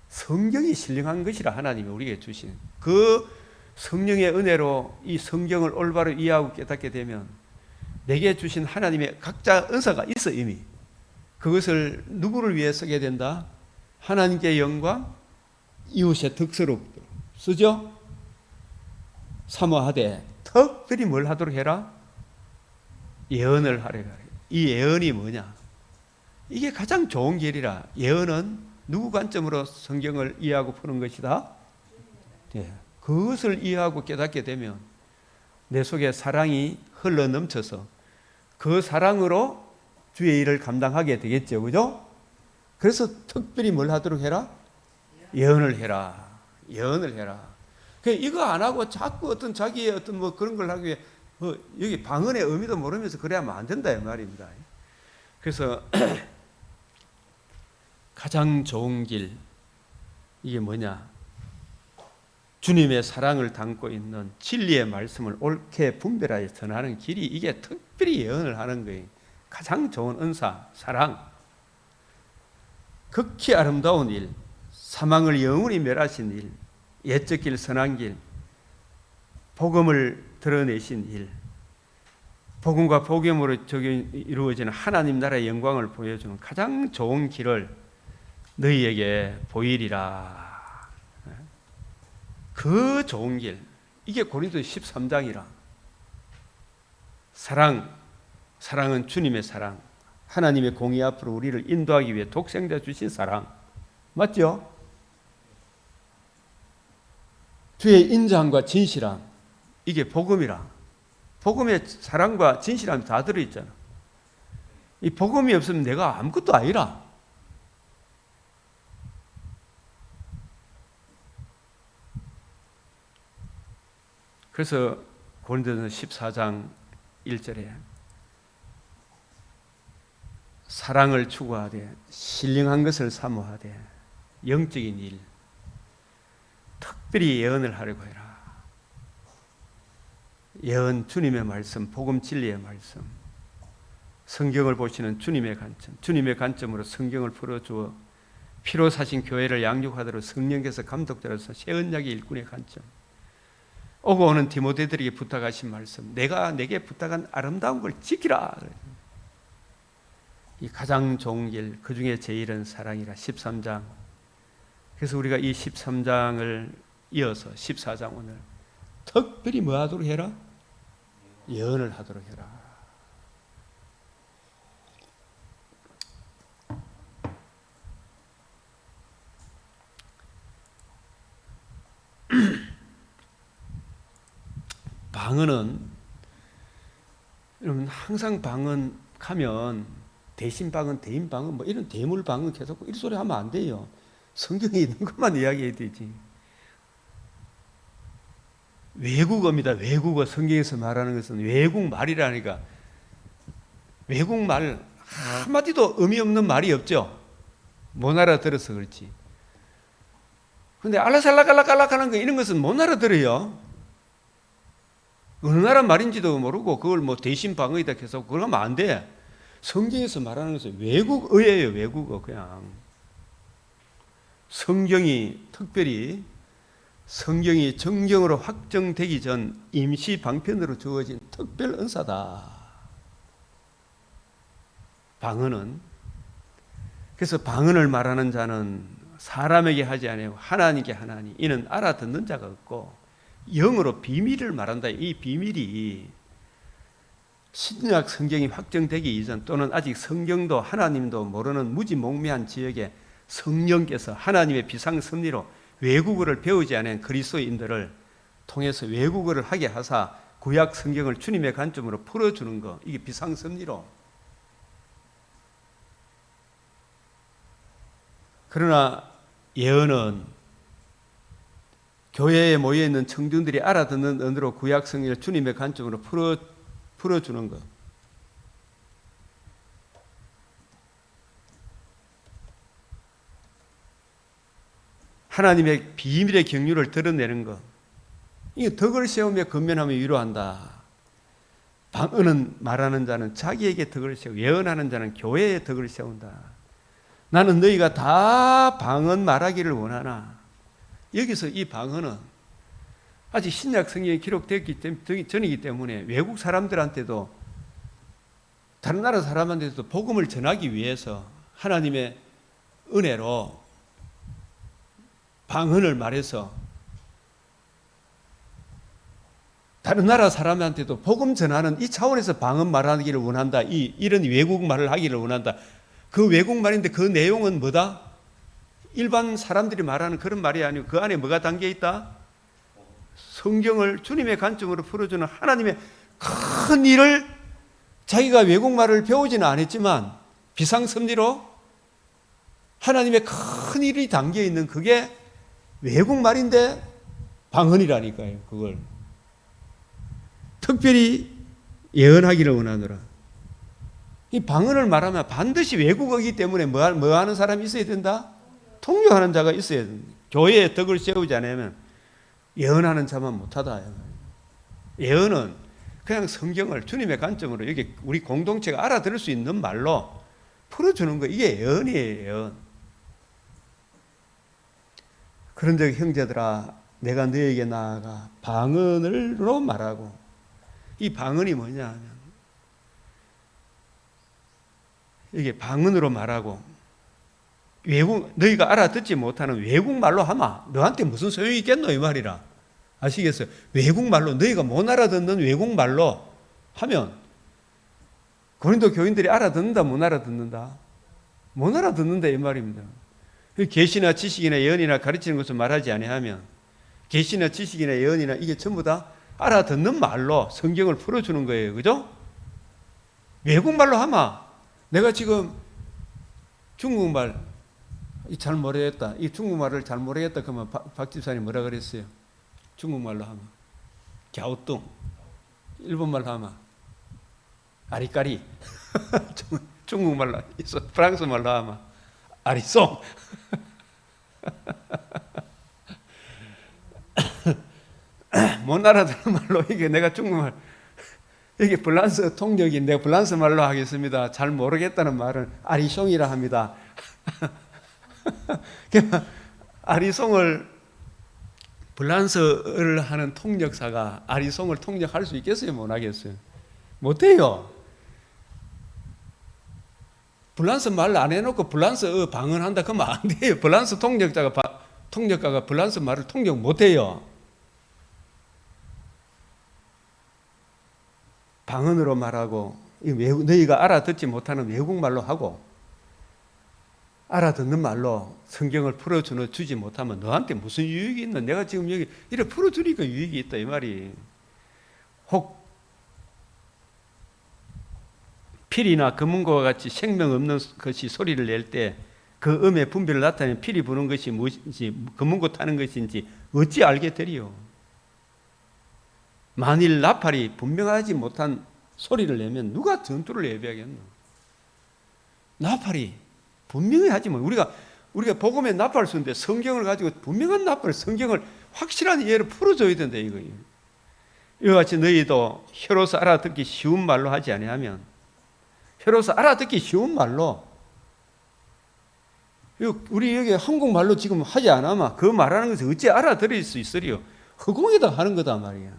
A: 성경이 신령한 것이라 하나님이 우리에게 주신 그 성령의 은혜로 이 성경을 올바로 이해하고 깨닫게 되면 내게 주신 하나님의 각자 은사가 있어 이미. 그것을 누구를 위해 쓰게 된다? 하나님께 영광, 이웃의 덕스럽도록 쓰죠? 사모하되 특별히 뭘 하도록 해라? 예언을 하려고 해요. 이 예언이 뭐냐? 이게 가장 좋은 길이라. 예언은 누구 관점으로 성경을 이해하고 푸는 것이다? 네. 그것을 이해하고 깨닫게 되면 내 속에 사랑이 흘러 넘쳐서 그 사랑으로 주의 일을 감당하게 되겠죠. 그죠? 그래서 특별히 뭘 하도록 해라? 예언을 해라. 예언을 해라. 이거 안 하고 자꾸 어떤 자기의 어떤 뭐 그런 걸 하기 위해 여기 방언의 의미도 모르면서 그래야만 안 된다 이 말입니다. 그래서 가장 좋은 길 이게 뭐냐? 주님의 사랑을 담고 있는 진리의 말씀을 옳게 분별하여 전하는 길이 이게 특별히 예언을 하는 거예요. 가장 좋은 은사, 사랑. 극히 아름다운 일, 사망을 영원히 멸하신 일, 옛적 길, 선한 길, 복음을 드러내신 일, 복음과 복음으로 이루어지는 하나님 나라의 영광을 보여주는 가장 좋은 길을 너희에게 보이리라. 그 좋은 길, 이게 고린도 13장이라. 사랑은 주님의 사랑, 하나님의 공의 앞으로 우리를 인도하기 위해 독생자 주신 사랑, 맞죠? 주의 인자함과 진실함, 이게 복음이라. 복음에 사랑과 진실함이 다 들어있잖아. 이 복음이 없으면 내가 아무것도 아니라. 그래서 고린도전서 14장 1절에 사랑을 추구하되 신령한 것을 사모하되 영적인 일, 특별히 예언을 하려고 해라. 예언, 주님의 말씀, 복음 진리의 말씀, 성경을 보시는 주님의 관점, 주님의 관점으로 성경을 풀어주어 피로 사신 교회를 양육하도록 성령께서 감독자로서 새 언약의 일꾼의 관점, 오고 오는 디모데들에게 부탁하신 말씀, 내가 내게 부탁한 아름다운 걸 지키라. 이 가장 좋은 길, 그 중에 제일은 사랑이라. 13장. 그래서 우리가 이 13장을 이어서 14장 오늘 특별히 뭐 하도록 해라? 예언을 하도록 해라. 방언은 여러분 항상 방언하면 대신 방언, 대인 방언, 뭐 이런 대물 방언 계속 이런 소리 하면 안 돼요. 성경에 있는 것만 이야기해야 되지. 외국어입니다. 외국어. 성경에서 말하는 것은 외국 말이라니까. 외국 말 한마디도 의미 없는 말이 없죠. 못 알아들어서 그렇지. 근데 알라살라깔라깔락 하는 거 이런 것은 못 알아들어요. 어느 나라 말인지도 모르고 그걸 뭐 대신 방언이다 해서 그걸 하면 안 돼. 성경에서 말하는 것은 외국어예요. 외국어. 그냥 특별히 성경이 정경으로 확정되기 전 임시 방편으로 주어진 특별 은사다. 방언은. 그래서 방언을 말하는 자는 사람에게 하지 아니하고 하나님께 하나니 이는 알아듣는 자가 없고 영으로 비밀을 말한다. 이 비밀이 신약 성경이 확정되기 이전 또는 아직 성경도 하나님도 모르는 무지몽매한 지역에 성령께서 하나님의 비상섭리로 외국어를 배우지 않은 그리스도인들을 통해서 외국어를 하게 하사 구약 성경을 주님의 관점으로 풀어주는 거, 이게 비상섭리로. 그러나 예언은 교회에 모여있는 청중들이 알아듣는 언어로 구약 성경을 주님의 관점으로 풀어주는 것. 하나님의 비밀의 경륜을 드러내는 것. 이게 덕을 세우며 건면하며 위로한다. 방언은 말하는 자는 자기에게 덕을 세우고 예언하는 자는 교회에 덕을 세운다. 나는 너희가 다 방언 말하기를 원하나. 여기서 이 방언은 아직 신약 성경에 기록되기 전이기 때문에 외국 사람들한테도 다른 나라 사람한테도 복음을 전하기 위해서 하나님의 은혜로 방언을 말해서 다른 나라 사람한테도 복음 전하는 이 차원에서 방언 말하기를 원한다. 이런 외국말을 하기를 원한다. 그 외국말인데 그 내용은 뭐다? 일반 사람들이 말하는 그런 말이 아니고 그 안에 뭐가 담겨 있다? 성경을 주님의 관점으로 풀어주는 하나님의 큰 일을 자기가 외국말을 배우지는 않았지만 비상섭리로 하나님의 큰 일이 담겨 있는 그게 외국말인데 방언이라니까요. 그걸 특별히 예언하기를 원하노라. 이 방언을 말하면 반드시 외국어이기 때문에 뭐 하는 사람이 있어야 된다? 통역하는 자가 있어야 된다. 교회에 덕을 세우지 않으면 예언하는 자만 못하다. 예언은 그냥 성경을 주님의 관점으로 여기 우리 공동체가 알아들을 수 있는 말로 풀어주는 거. 이게 예언이에요. 예언. 그런데 형제들아, 내가 너에게 나아가 방언으로 말하고, 이 방언이 뭐냐 하면 이게 방언으로 말하고 너희가 알아듣지 못하는 외국말로 하마 너한테 무슨 소용이 있겠노 이 말이라. 아시겠어요? 외국말로 너희가 못 알아듣는 외국말로 하면 고린도 교인들이 알아듣는다 못 알아듣는다? 못 알아듣는다 이 말입니다. 계시나 지식이나 예언이나 가르치는 것을 말하지 아니하면 계시나 지식이나 예언이나 이게 전부 다 알아듣는 말로 성경을 풀어주는 거예요. 그죠? 외국말로 하마 내가 지금 중국말 잘 모르겠다. 이 중국말을 잘 모르겠다. 그러면 박 집사님 뭐라 그랬어요? 중국말로 하면 갸우뚱. 일본말로 하면 아리까리. 중국말로 있어. 프랑스말로 하면 아리송. 못 알아듣는 말로 이게 내가 중국말 이게 프랑스 통역이 내가 프랑스 말로 하겠습니다. 잘 모르겠다는 말은 아리송이라 합니다. 아리송을 프랑스어를 하는 통역사가 아리송을 통역할 수 있겠어요? 못 하겠어요? 못해요. 프랑스 말 안 해놓고 프랑스어 방언한다 그러면 안 돼요. 프랑스 통역가가 프랑스 말을 통역 못해요. 방언으로 말하고 너희가 알아듣지 못하는 외국말로 하고 알아듣는 말로 성경을 풀어주지 못하면 너한테 무슨 유익이 있나? 내가 지금 여기 이렇게 풀어주니까 유익이 있다 이 말이. 혹 필이나 금은고와 같이 생명 없는 것이 소리를 낼 때 그 음의 분별을 나타내는 필이 부는 것이 무엇인지 금은고 타는 것인지 어찌 알게 되리요. 만일 나팔이 분명하지 못한 소리를 내면 누가 전투를 예비하겠노? 나팔이 분명히 하지 뭐. 우리가 복음에 나팔을 쓰는데 성경을 가지고 분명한 나팔, 성경을 확실한 예를 풀어줘야 된다 이거예요. 이와 같이 너희도 혀로서 알아듣기 쉬운 말로 하지 아니하면, 혀로서 알아듣기 쉬운 말로, 우리 여기 한국말로 지금 하지 않으면 그 말하는 것을 어찌 알아들을 수 있으리요? 허공에다 하는 거다 말이야.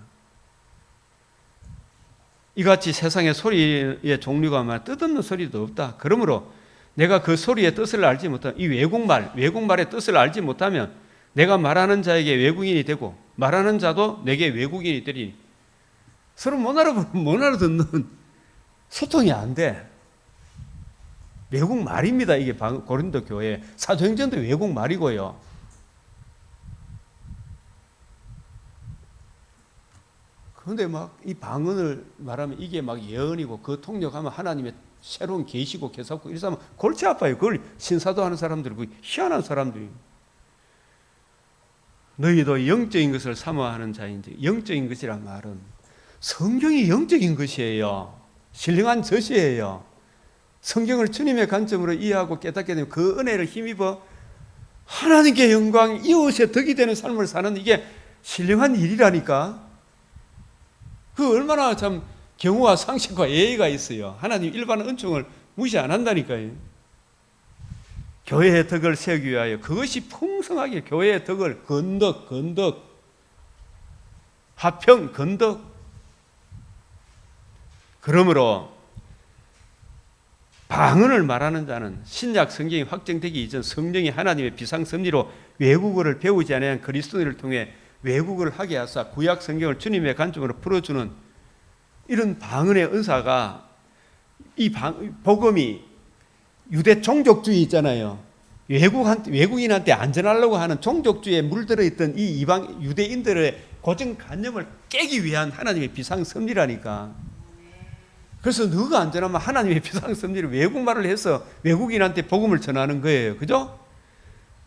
A: 이같이 세상의 소리의 종류가 많아 뜻없는 소리도 없다. 그러므로 내가 그 소리의 뜻을 알지 못하면, 이 외국말의 뜻을 알지 못하면 내가 말하는 자에게 외국인이 되고 말하는 자도 내게 외국인이 되리니, 서로 못 알아듣는 소통이 안 돼. 외국말입니다. 이게 고린도 교회 사도행전도 외국말이고요. 그런데 막 이 방언을 말하면 이게 막 예언이고 그 통역하면 하나님의 새로운 계시고 개사고 이러면 골치 아파요. 그걸 신사도 하는 사람들이고 희한한 사람들이. 너희도 영적인 것을 사모하는 자인지, 영적인 것이란 말은 성경이 영적인 것이에요. 신령한 젖이에요. 성경을 주님의 관점으로 이해하고 깨닫게 되면 그 은혜를 힘입어 하나님께 영광, 이웃의 덕이 되는 삶을 사는, 이게 신령한 일이라니까. 그 얼마나 참 경우와 상식과 예의가 있어요. 하나님 일반 은총을 무시 안 한다니까요. 교회의 덕을 세우기 위하여 그것이 풍성하게 교회의 덕을 건덕, 화평, 건덕. 그러므로 방언을 말하는 자는 신약 성경이 확정되기 이전 성령이 하나님의 비상섭리로 외국어를 배우지 않은 그리스도인을 통해 외국어를 하게 하사 구약 성경을 주님의 관점으로 풀어주는 이런 방언의 은사가, 이 복음이 유대 종족주의 있잖아요. 외국인한테 안전하려고 하는 종족주의에 물들어 있던 이 이방 유대인들의 고정관념을 깨기 위한 하나님의 비상섭리라니까. 그래서 너가 안전하면 하나님의 비상섭리를 외국말을 해서 외국인한테 복음을 전하는 거예요. 그죠?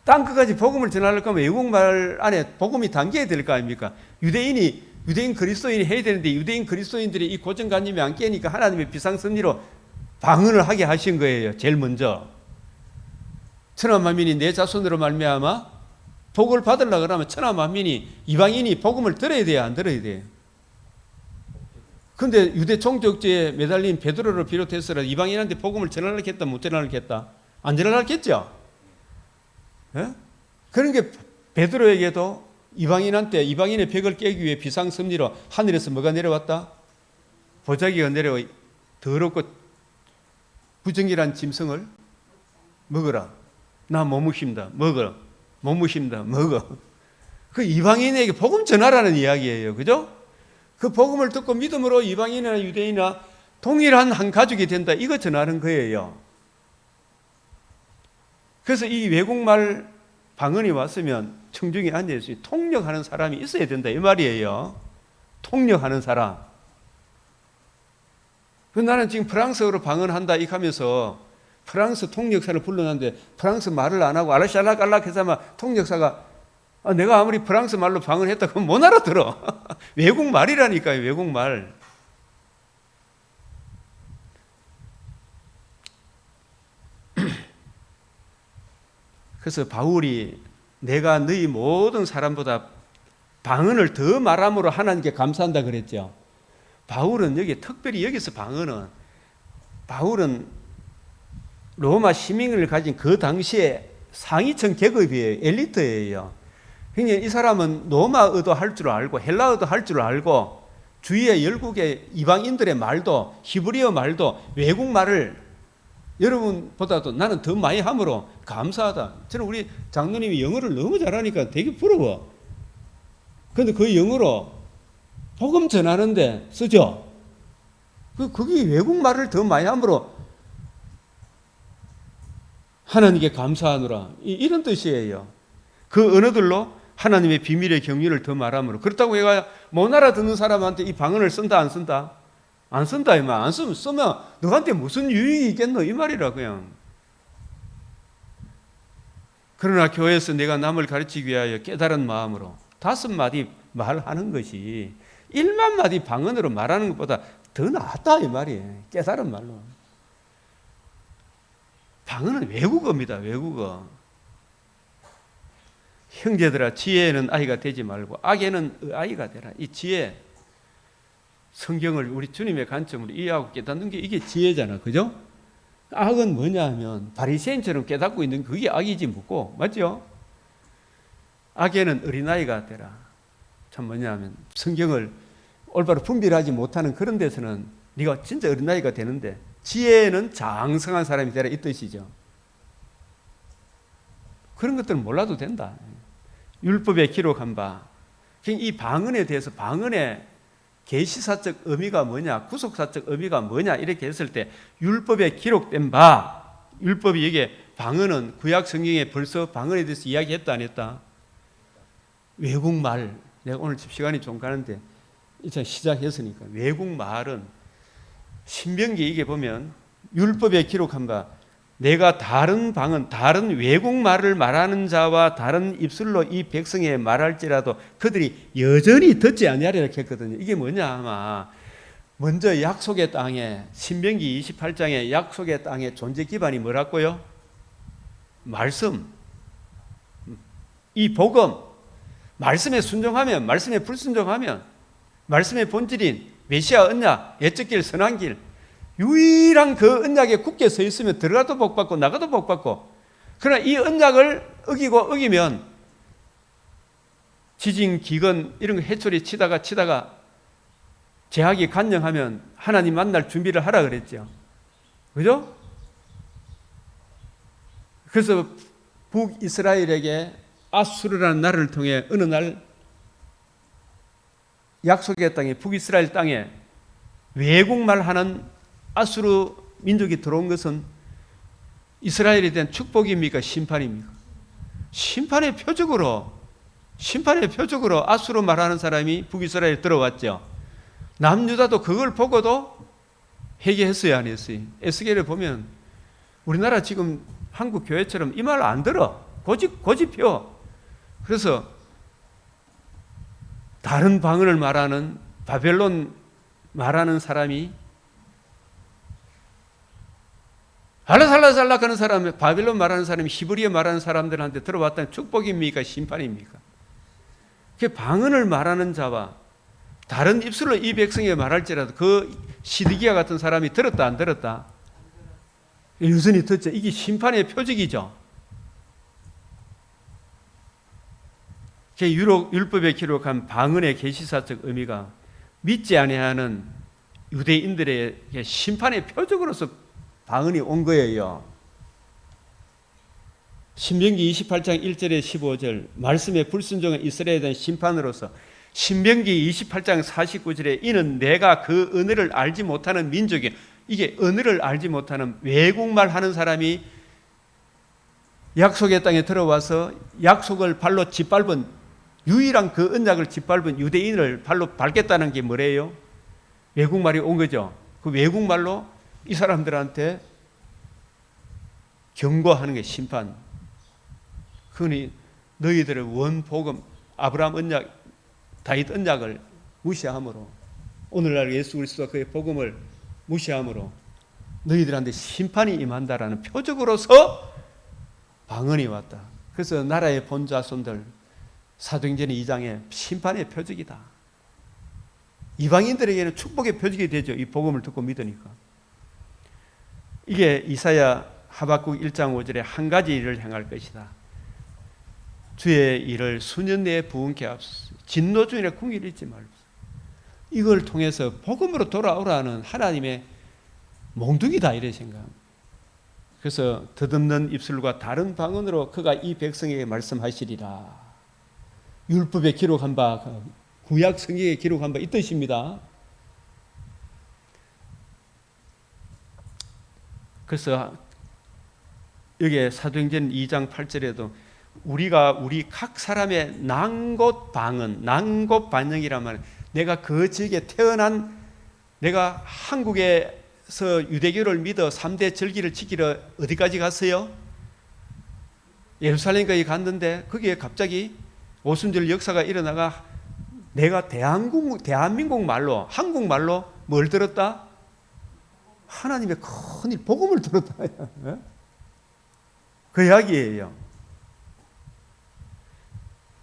A: 땅끝까지 복음을 전하려고 하면 외국말 안에 복음이 담겨야 될 거 아닙니까? 유대인 그리스도인이 해야 되는데 유대인 그리스도인들이 이 고정관념이 안 깨니까 하나님의 비상섭리로 방언을 하게 하신 거예요. 제일 먼저. 천하만민이 내 자손으로 말미암아 복을 받으려고 그러면 천하만민이, 이방인이 복음을 들어야 돼요, 안 들어야 돼요? 근데 유대 종족주의에 매달린 베드로를 비롯해서 이방인한테 복음을 전하려고 했다, 못 전하려고 했다? 안 전하려고 했죠? 예? 그런 게 베드로에게도 이방인한테, 이방인의 벽을 깨기 위해 비상섭리로 하늘에서 뭐가 내려왔다? 보자기가 내려와 더럽고 부정결한 짐승을 먹어라. 나 못 무신다. 먹어. 못 무신다. 먹어. 그 이방인에게 복음 전하라는 이야기예요. 그죠? 그 복음을 듣고 믿음으로 이방인이나 유대인이나 동일한 한 가족이 된다. 이거 전하는 거예요. 그래서 이 외국말 방언이 왔으면 청중에 앉아있으니 통역하는 사람이 있어야 된다. 이 말이에요. 통역하는 사람. 나는 지금 프랑스어로 방언한다 이 하면서 프랑스 통역사를 불러놨는데 프랑스 말을 안 하고 알락살락 해서 아마 통역사가 내가 아무리 프랑스 말로 방언했다 그러면 못 알아들어. 외국말이라니까요. 외국말. 그래서 바울이 내가 너희 모든 사람보다 방언을 더 말함으로 하나님께 감사한다 그랬죠. 바울은 특별히 여기서 바울은 로마 시민을 가진 그 당시에 상위층 계급이에요. 엘리트예요. 그러니까 이 사람은 로마어도 할 줄 알고 헬라어도 할 줄 알고 주위의 열국의 이방인들의 말도 히브리어 말도 외국말을 여러분보다도 나는 더 많이 함으로 감사하다. 저는 우리 장로님이 영어를 너무 잘하니까 되게 부러워. 그런데 그 영어로 복음 전하는데 쓰죠. 그게 외국말을 더 많이 함으로 하나님께 감사하노라. 이런 뜻이에요. 그 언어들로 하나님의 비밀의 경륜을 더 말함으로. 그렇다고 내가 못 알아듣는 사람한테 이 방언을 쓴다 안 쓴다? 안 쓴다 이 말. 안 쓰면 너한테 무슨 유익이 있겠노 이 말이라 그냥. 그러나 교회에서 내가 남을 가르치기 위하여 깨달은 마음으로 5마디 말하는 것이 1만 마디 방언으로 말하는 것보다 더 낫다 이 말이에요. 깨달은 말로. 방언은 외국어입니다. 외국어. 형제들아 지혜에는 아이가 되지 말고 악에는 아이가 되라. 이 지혜, 성경을 우리 주님의 관점으로 이해하고 깨닫는 게 이게 지혜잖아. 그죠? 악은 뭐냐 하면 바리새인처럼 깨닫고 있는 그게 악이지 묻고 맞죠? 악에는 어린아이가 되라. 참 뭐냐 하면 성경을 올바로 분별하지 못하는 그런 데서는 네가 진짜 어린아이가 되는데 지혜에는 장성한 사람이 되라 이 뜻이죠. 그런 것들은 몰라도 된다. 율법에 기록한 바. 이 방언에 대해서 방언의 계시사적 의미가 뭐냐, 구속사적 의미가 뭐냐 이렇게 했을 때 율법에 기록된 바, 율법이 이게 방언은 구약 성경에 벌써 방언에 대해서 이야기했다 안 했다? 외국말, 내가 오늘 집 시간이 좀 가는데 일단 시작했으니까 외국말은 신명기 이게 보면 율법에 기록한 바 내가 다른 방언, 다른 외국말을 말하는 자와 다른 입술로 이 백성에 말할지라도 그들이 여전히 듣지 아니하리라 했거든요. 이게 뭐냐 아마 먼저 약속의 땅에 신명기 28장에 약속의 땅의 존재 기반이 뭐라고요? 말씀. 이 복음. 말씀에 순종하면, 말씀에 불순종하면 말씀의 본질인 메시아 언약, 예적 길, 선한 길 유일한 그 언약에 굳게 서 있으면 들어가도 복받고 나가도 복받고 그러나 이 언약을 어기고 어기면 지진, 기근 이런 거 해초리 치다가 제약이 간영하면 하나님 만날 준비를 하라 그랬죠. 그죠? 그래서 북이스라엘에게 아수르라는 나라를 통해 어느 날 약속의 땅에 북이스라엘 땅에 외국말 하는 아수르 민족이 들어온 것은 이스라엘에 대한 축복입니까? 심판입니까? 심판의 표적으로 아수르 말하는 사람이 북이스라엘에 들어왔죠. 남유다도 그걸 보고도 회개했어요, 안 했어요? 에스겔을 보면 우리나라 지금 한국 교회처럼 이 말 안 들어. 고집혀. 그래서 다른 방언을 말하는 바벨론 말하는 사람이 알라살라살라 하는 사람, 바벨론 말하는 사람이 히브리어 말하는 사람들한테 들어왔다는 축복입니까? 심판입니까? 그 방언을 말하는 자와 다른 입술로 이 백성에 말할지라도 그 시드기야 같은 사람이 들었다 안 들었다? 여전히 듣죠. 이게 심판의 표적이죠. 율법에 기록한 방언의 계시사적 의미가 믿지 아니하는 유대인들에게 심판의 표적으로서 방언이 온 거예요. 신명기 28장 1절에 15절 말씀의 불순종한 이스라엘에 대한 심판으로서 신명기 28장 49절에 이는 내가 그 언어를 알지 못하는 민족이 이게 언어를 알지 못하는 외국말 하는 사람이 약속의 땅에 들어와서 약속을 발로 짓밟은 유일한 그 언약을 짓밟은 유대인을 발로 밟겠다는 게 뭐래요? 외국말이 온 거죠. 그 외국말로 이 사람들한테 경고하는 게 심판. 그러니 너희들의 원복음 아브라함 언약, 다윗 언약을 무시함으로 오늘날 예수 그리스도와 그의 복음을 무시함으로 너희들한테 심판이 임한다라는 표적으로서 방언이 왔다. 그래서 나라의 본자손들 사도행전 2장에 심판의 표적이다. 이방인들에게는 축복의 표적이 되죠. 이 복음을 듣고 믿으니까. 이게 이사야 하박국 1장 5절에 한 가지 일을 행할 것이다. 주의 일을 수년 내에 부은케 하옵소서. 진노 중에 궁일을 잊지 말고. 이걸 통해서 복음으로 돌아오라는 하나님의 몽둥이다 이래 생각합니다. 그래서 더듬는 입술과 다른 방언으로 그가 이 백성에게 말씀하시리라. 율법에 기록한 바, 구약 성경에 기록한 바 이 뜻입니다. 그래서 여기에 사도행전 2장 8절에도 우리 각 사람의 난곳 방언, 난곳 반영이란 말은 내가 그 지역에 태어난 내가 한국에서 유대교를 믿어 3대 절기를 지키러 어디까지 갔어요? 예루살렘까지 갔는데 거기에 갑자기 오순절 역사가 일어나가 내가 대한민국 말로, 한국말로 뭘 들었다? 하나님의 큰일, 복음을 들었다. 그 이야기예요.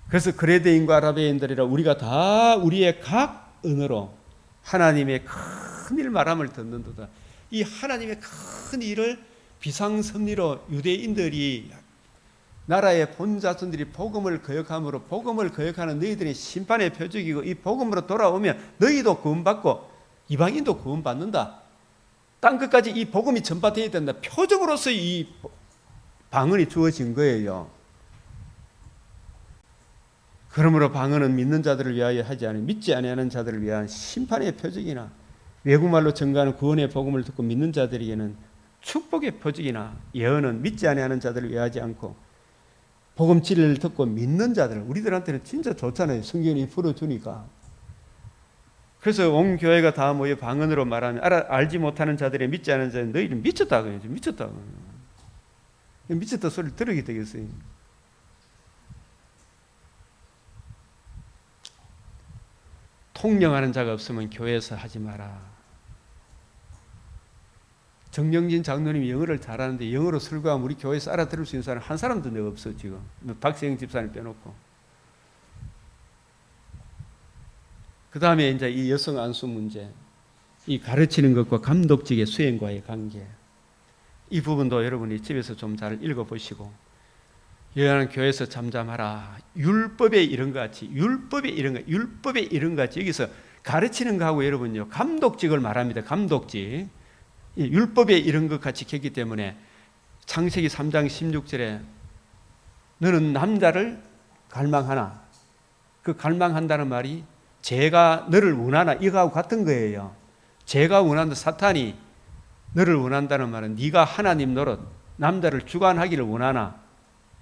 A: 그래서 그레데인과 아라베인들이라 우리가 다 우리의 각 언어로 하나님의 큰일 말함을 듣는도다. 이 하나님의 큰 일을 비상섭리로 유대인들이 나라의 본자손들이 복음을 거역함으로 복음을 거역하는 너희들의 심판의 표적이고 이 복음으로 돌아오면 너희도 구원받고 이방인도 구원받는다. 땅끝까지 이 복음이 전파되어야 된다. 표적으로서 이 방언이 주어진 거예요. 그러므로 방언은 믿는 자들을 위하여 하지 않은 믿지 아니하는 자들을 위한 심판의 표적이나 외국말로 전가하는 구원의 복음을 듣고 믿는 자들에게는 축복의 표적이나 예언은 믿지 아니하는 자들을 위하지 않고 복음 진리를 듣고 믿는 자들, 우리들한테는 진짜 좋잖아요. 성경이 풀어주니까. 그래서 온 교회가 다 모여 방언으로 말하면 알지 못하는 자들의 믿지 않은 자는 너희는 미쳤다 그러죠. 미쳤다. 미쳤다 소리를 들으게 되겠어요. 통령하는 자가 없으면 교회에서 하지 마라. 정영진 장로님이 영어를 잘하는데 영어로 설교하면 우리 교회에서 알아들을 수 있는 사람 한 사람도 내가 없어 지금. 박세영 집사님 빼놓고. 그 다음에 이제 이 여성 안수 문제, 이 가르치는 것과 감독직의 수행과의 관계, 이 부분도 여러분이 집에서 좀 잘 읽어보시고, 여하는 교회에서 잠잠하라. 율법에 이런 것 같이, 율법에 이런 것 같이 여기서 가르치는 거하고 여러분요 감독직을 말합니다. 감독직. 율법에 이런 것 같이 켰기 때문에 창세기 3장 16절에 너는 남자를 갈망하나, 그 갈망한다는 말이 죄가 너를 원하나 이거하고 같은 거예요. 죄가 원한다. 사탄이 너를 원한다는 말은 네가 하나님 노릇 남자를 주관하기를 원하나,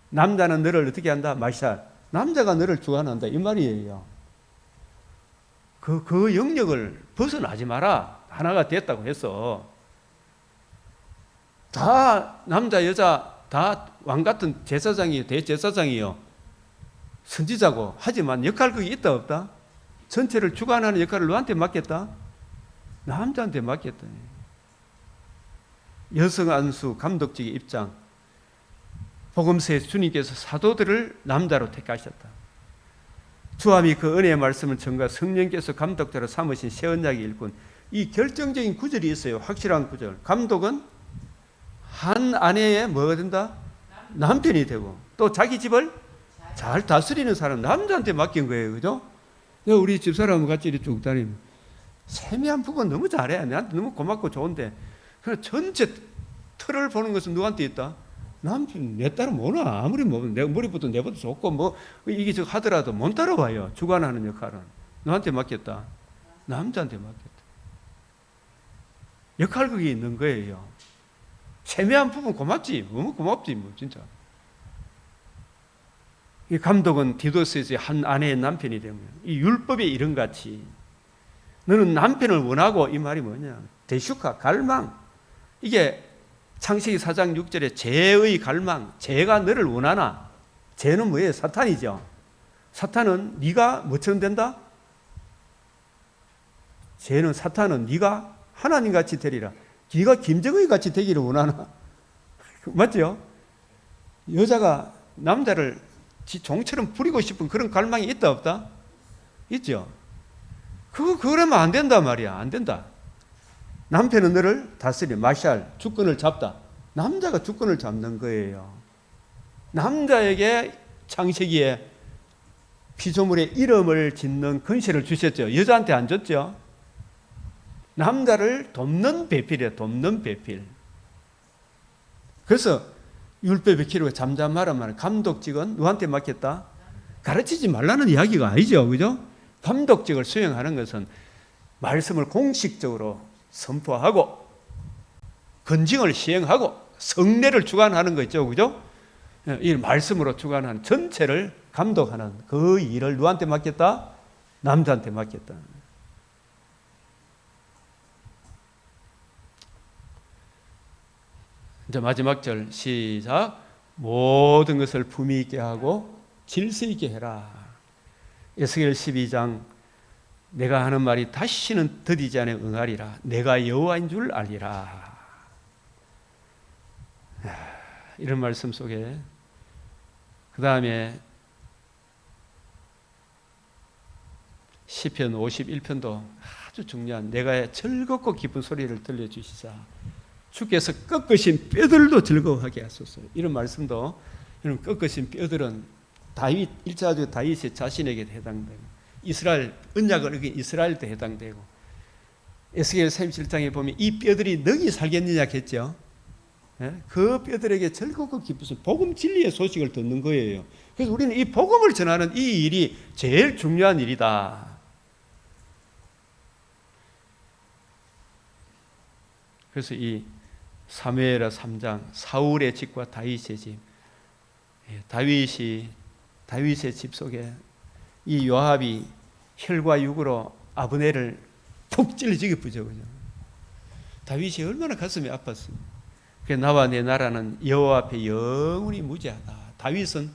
A: 남자는 너를 어떻게 한다? 마샬, 남자가 너를 주관한다 이 말이에요. 그 영역을 벗어나지 마라. 하나가 됐다고 해서 다 남자 여자 다 왕같은 제사장이요 대제사장이요 선지자고, 하지만 역할극이 있다 없다? 전체를 주관하는 역할을 너한테 맡겼다? 남자한테 맡겼다. 여성 안수 감독직의 입장, 복음서에 주님께서 사도들을 남자로 택하셨다. 주함이 그 은혜의 말씀을 전가 성령께서 감독자로 삼으신 새 언약의 일꾼, 이 결정적인 구절이 있어요. 확실한 구절. 감독은 한 아내의 뭐가 된다? 남편이 되고, 또 자기 집을 잘 다스리는 사람 남자한테 맡긴 거예요. 그죠? 우리 집사람과 같이 이렇게 쭉 다니면 세미한 부분 너무 잘해. 나한테 너무 고맙고 좋은데 그냥 전체 틀을 보는 것은 누구한테 있다? 남편, 내 딸은 뭐나 아무리 뭐 내 머리부터 내보다 좋고 뭐 이게 저 하더라도 못 따라와요. 주관하는 역할은 너한테 맡겼다. 남자한테 맡겼다. 역할극이 있는 거예요. 세미한 부분 고맙지. 너무 고맙지 뭐 진짜. 이 감독은 디도스에서 한 아내의 남편이 되면 이 율법에 이런 같이 너는 남편을 원하고, 이 말이 뭐냐? 대슈카, 갈망. 이게 창세기 4장 6절에 죄의 갈망, 죄가 너를 원하나. 죄는 뭐예요? 사탄이죠. 사탄은 네가 뭐처럼 된다? 죄는 사탄은 네가 하나님같이 되리라. 네가 김정의 같이 되기를 원하나? 맞죠? 여자가 남자를 지 종처럼 부리고 싶은 그런 갈망이 있다 없다? 있죠. 그러면 안 된단 말이야. 안 된다. 남편은 너를 다스리, 마샬, 주권을 잡다. 남자가 주권을 잡는 거예요. 남자에게 창세기에 피조물의 이름을 짓는 권세를 주셨죠. 여자한테 안 줬죠. 남자를 돕는 배필이에요. 돕는 배필. 그래서 율법의 기록에 잠잠하란 말은 감독직은 누구한테 맡겼다? 가르치지 말라는 이야기가 아니죠. 그죠? 감독직을 수행하는 것은 말씀을 공식적으로 선포하고 건징을 시행하고 성례를 주관하는 거 있죠. 그죠? 이 말씀으로 주관하는 전체를 감독하는 그 일을 누구한테 맡겼다? 남자한테 맡겼다. 이제 마지막 절 시작. 모든 것을 품위 있게 하고 질서 있게 해라. 에스겔 12장 내가 하는 말이 다시는 더디지 않아 응하리라. 내가 여호와인 줄 알리라. 이런 말씀 속에 그 다음에 시편 51편도 아주 중요한 내가 즐겁고 기쁜 소리를 들려주시사 주께서 꺾으신 뼈들도 즐거워하게 하소서. 이런 말씀도 이런 꺾으신 뼈들은 다윗 1차적 다윗의 자신에게 해당되고 이스라엘 언약을 어긴 이스라엘도 해당되고 에스겔 37장에 보면 이 뼈들이 너희 살겠느냐 했죠. 그 뼈들에게 즐겁고 기쁘신 복음 진리의 소식을 듣는 거예요. 그래서 우리는 이 복음을 전하는 이 일이 제일 중요한 일이다. 그래서 이 사무엘하 3장 사울의 집과 다윗의 집, 다윗의 집 속에 이 요압이 혈과 육으로 아브넬을 푹 찔러 죽였죠. 그죠? 다윗이 얼마나 가슴이 아팠어요. 나와 내 나라는 여호와 앞에 영원히 무죄하다. 다윗은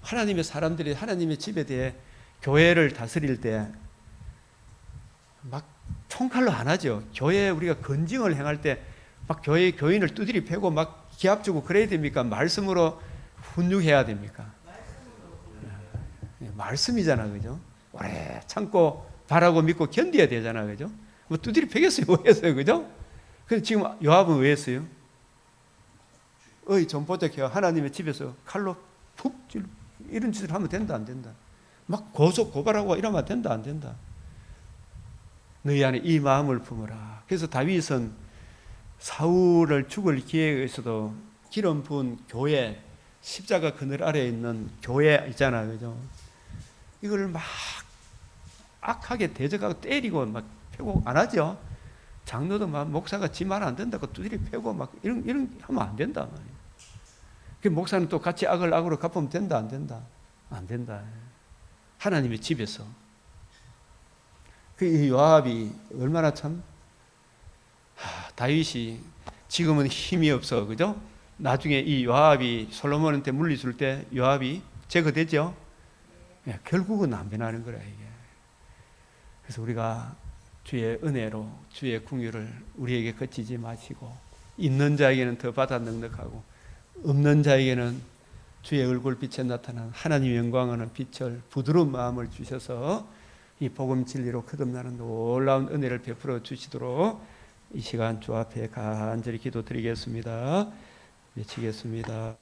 A: 하나님의 사람들이 하나님의 집에 대해 교회를 다스릴 때 막 총칼로 안 하죠. 교회에 우리가 건징을 행할 때 막 교인을 두드리 패고 막 기합 주고 그래야 됩니까? 말씀으로 훈육해야 됩니까? 말씀이잖아, 그죠? 오래 참고 바라고 믿고 견뎌야 되잖아, 그죠? 뭐 두드리 패겠어요, 뭐 했어요, 그죠? 근데 지금 요압은 왜 했어요? 전보자기가 하나님의 집에서 칼로 푹 찔러 이런 짓을 하면 된다, 안 된다? 막 고발하고 이러면 된다, 안 된다? 너희 안에 이 마음을 품어라. 그래서 다윗은 사울을 죽을 기회가 있어도 기름 부은 교회, 십자가 그늘 아래에 있는 교회 있잖아, 그죠? 이걸 막 악하게 대적하고 때리고 막 패고 안 하죠. 장로도 막 목사가 지 말 안 된다고 두드리 패고 막 이런 하면 안 된다 말이에요. 그 목사는 또 같이 악을 악으로 갚으면 된다, 안 된다? 안 된다. 하나님의 집에서. 이 요압이 얼마나 참 다윗이 지금은 힘이 없어, 그죠? 나중에 이 요압이 솔로몬한테 물리줄 때 요압이 제거되죠. 결국은 안 변하는 거라 이게. 그래서 우리가 주의 은혜로 주의 긍휼을 우리에게 거치지 마시고 있는 자에게는 더 받아 넉넉하고 없는 자에게는 주의 얼굴빛에 나타난 하나님의 영광하는 빛을 부드러운 마음을 주셔서 이 복음 진리로 거듭나는 놀라운 은혜를 베풀어 주시도록 이 시간 주 앞에 간절히 기도드리겠습니다. 외치겠습니다.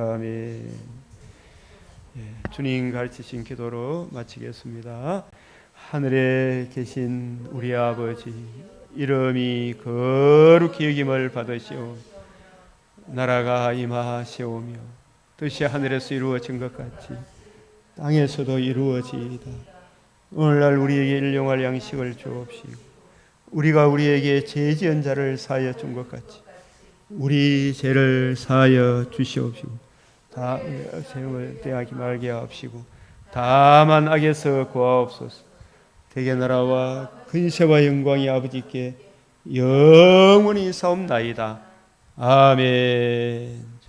A: 아멘. 예, 주님 가르치신 기도로 마치겠습니다. 하늘에 계신 우리 아버지, 이름이 거룩히 여김을 받으시오. 나라가 임하시오며 뜻이 하늘에서 이루어진 것 같이 땅에서도 이루어지이다. 오늘날 우리에게 일용할 양식을 주옵시고 우리가 우리에게 죄 지은 자를 사하여 준 것 같이 우리 죄를 사하여 주시옵시고 세움을 대하지 말게 하옵시고 다만 악에서 구하옵소서. 대개 나라와 근세와 영광이 아버지께 영원히 사옵나이다. 아멘.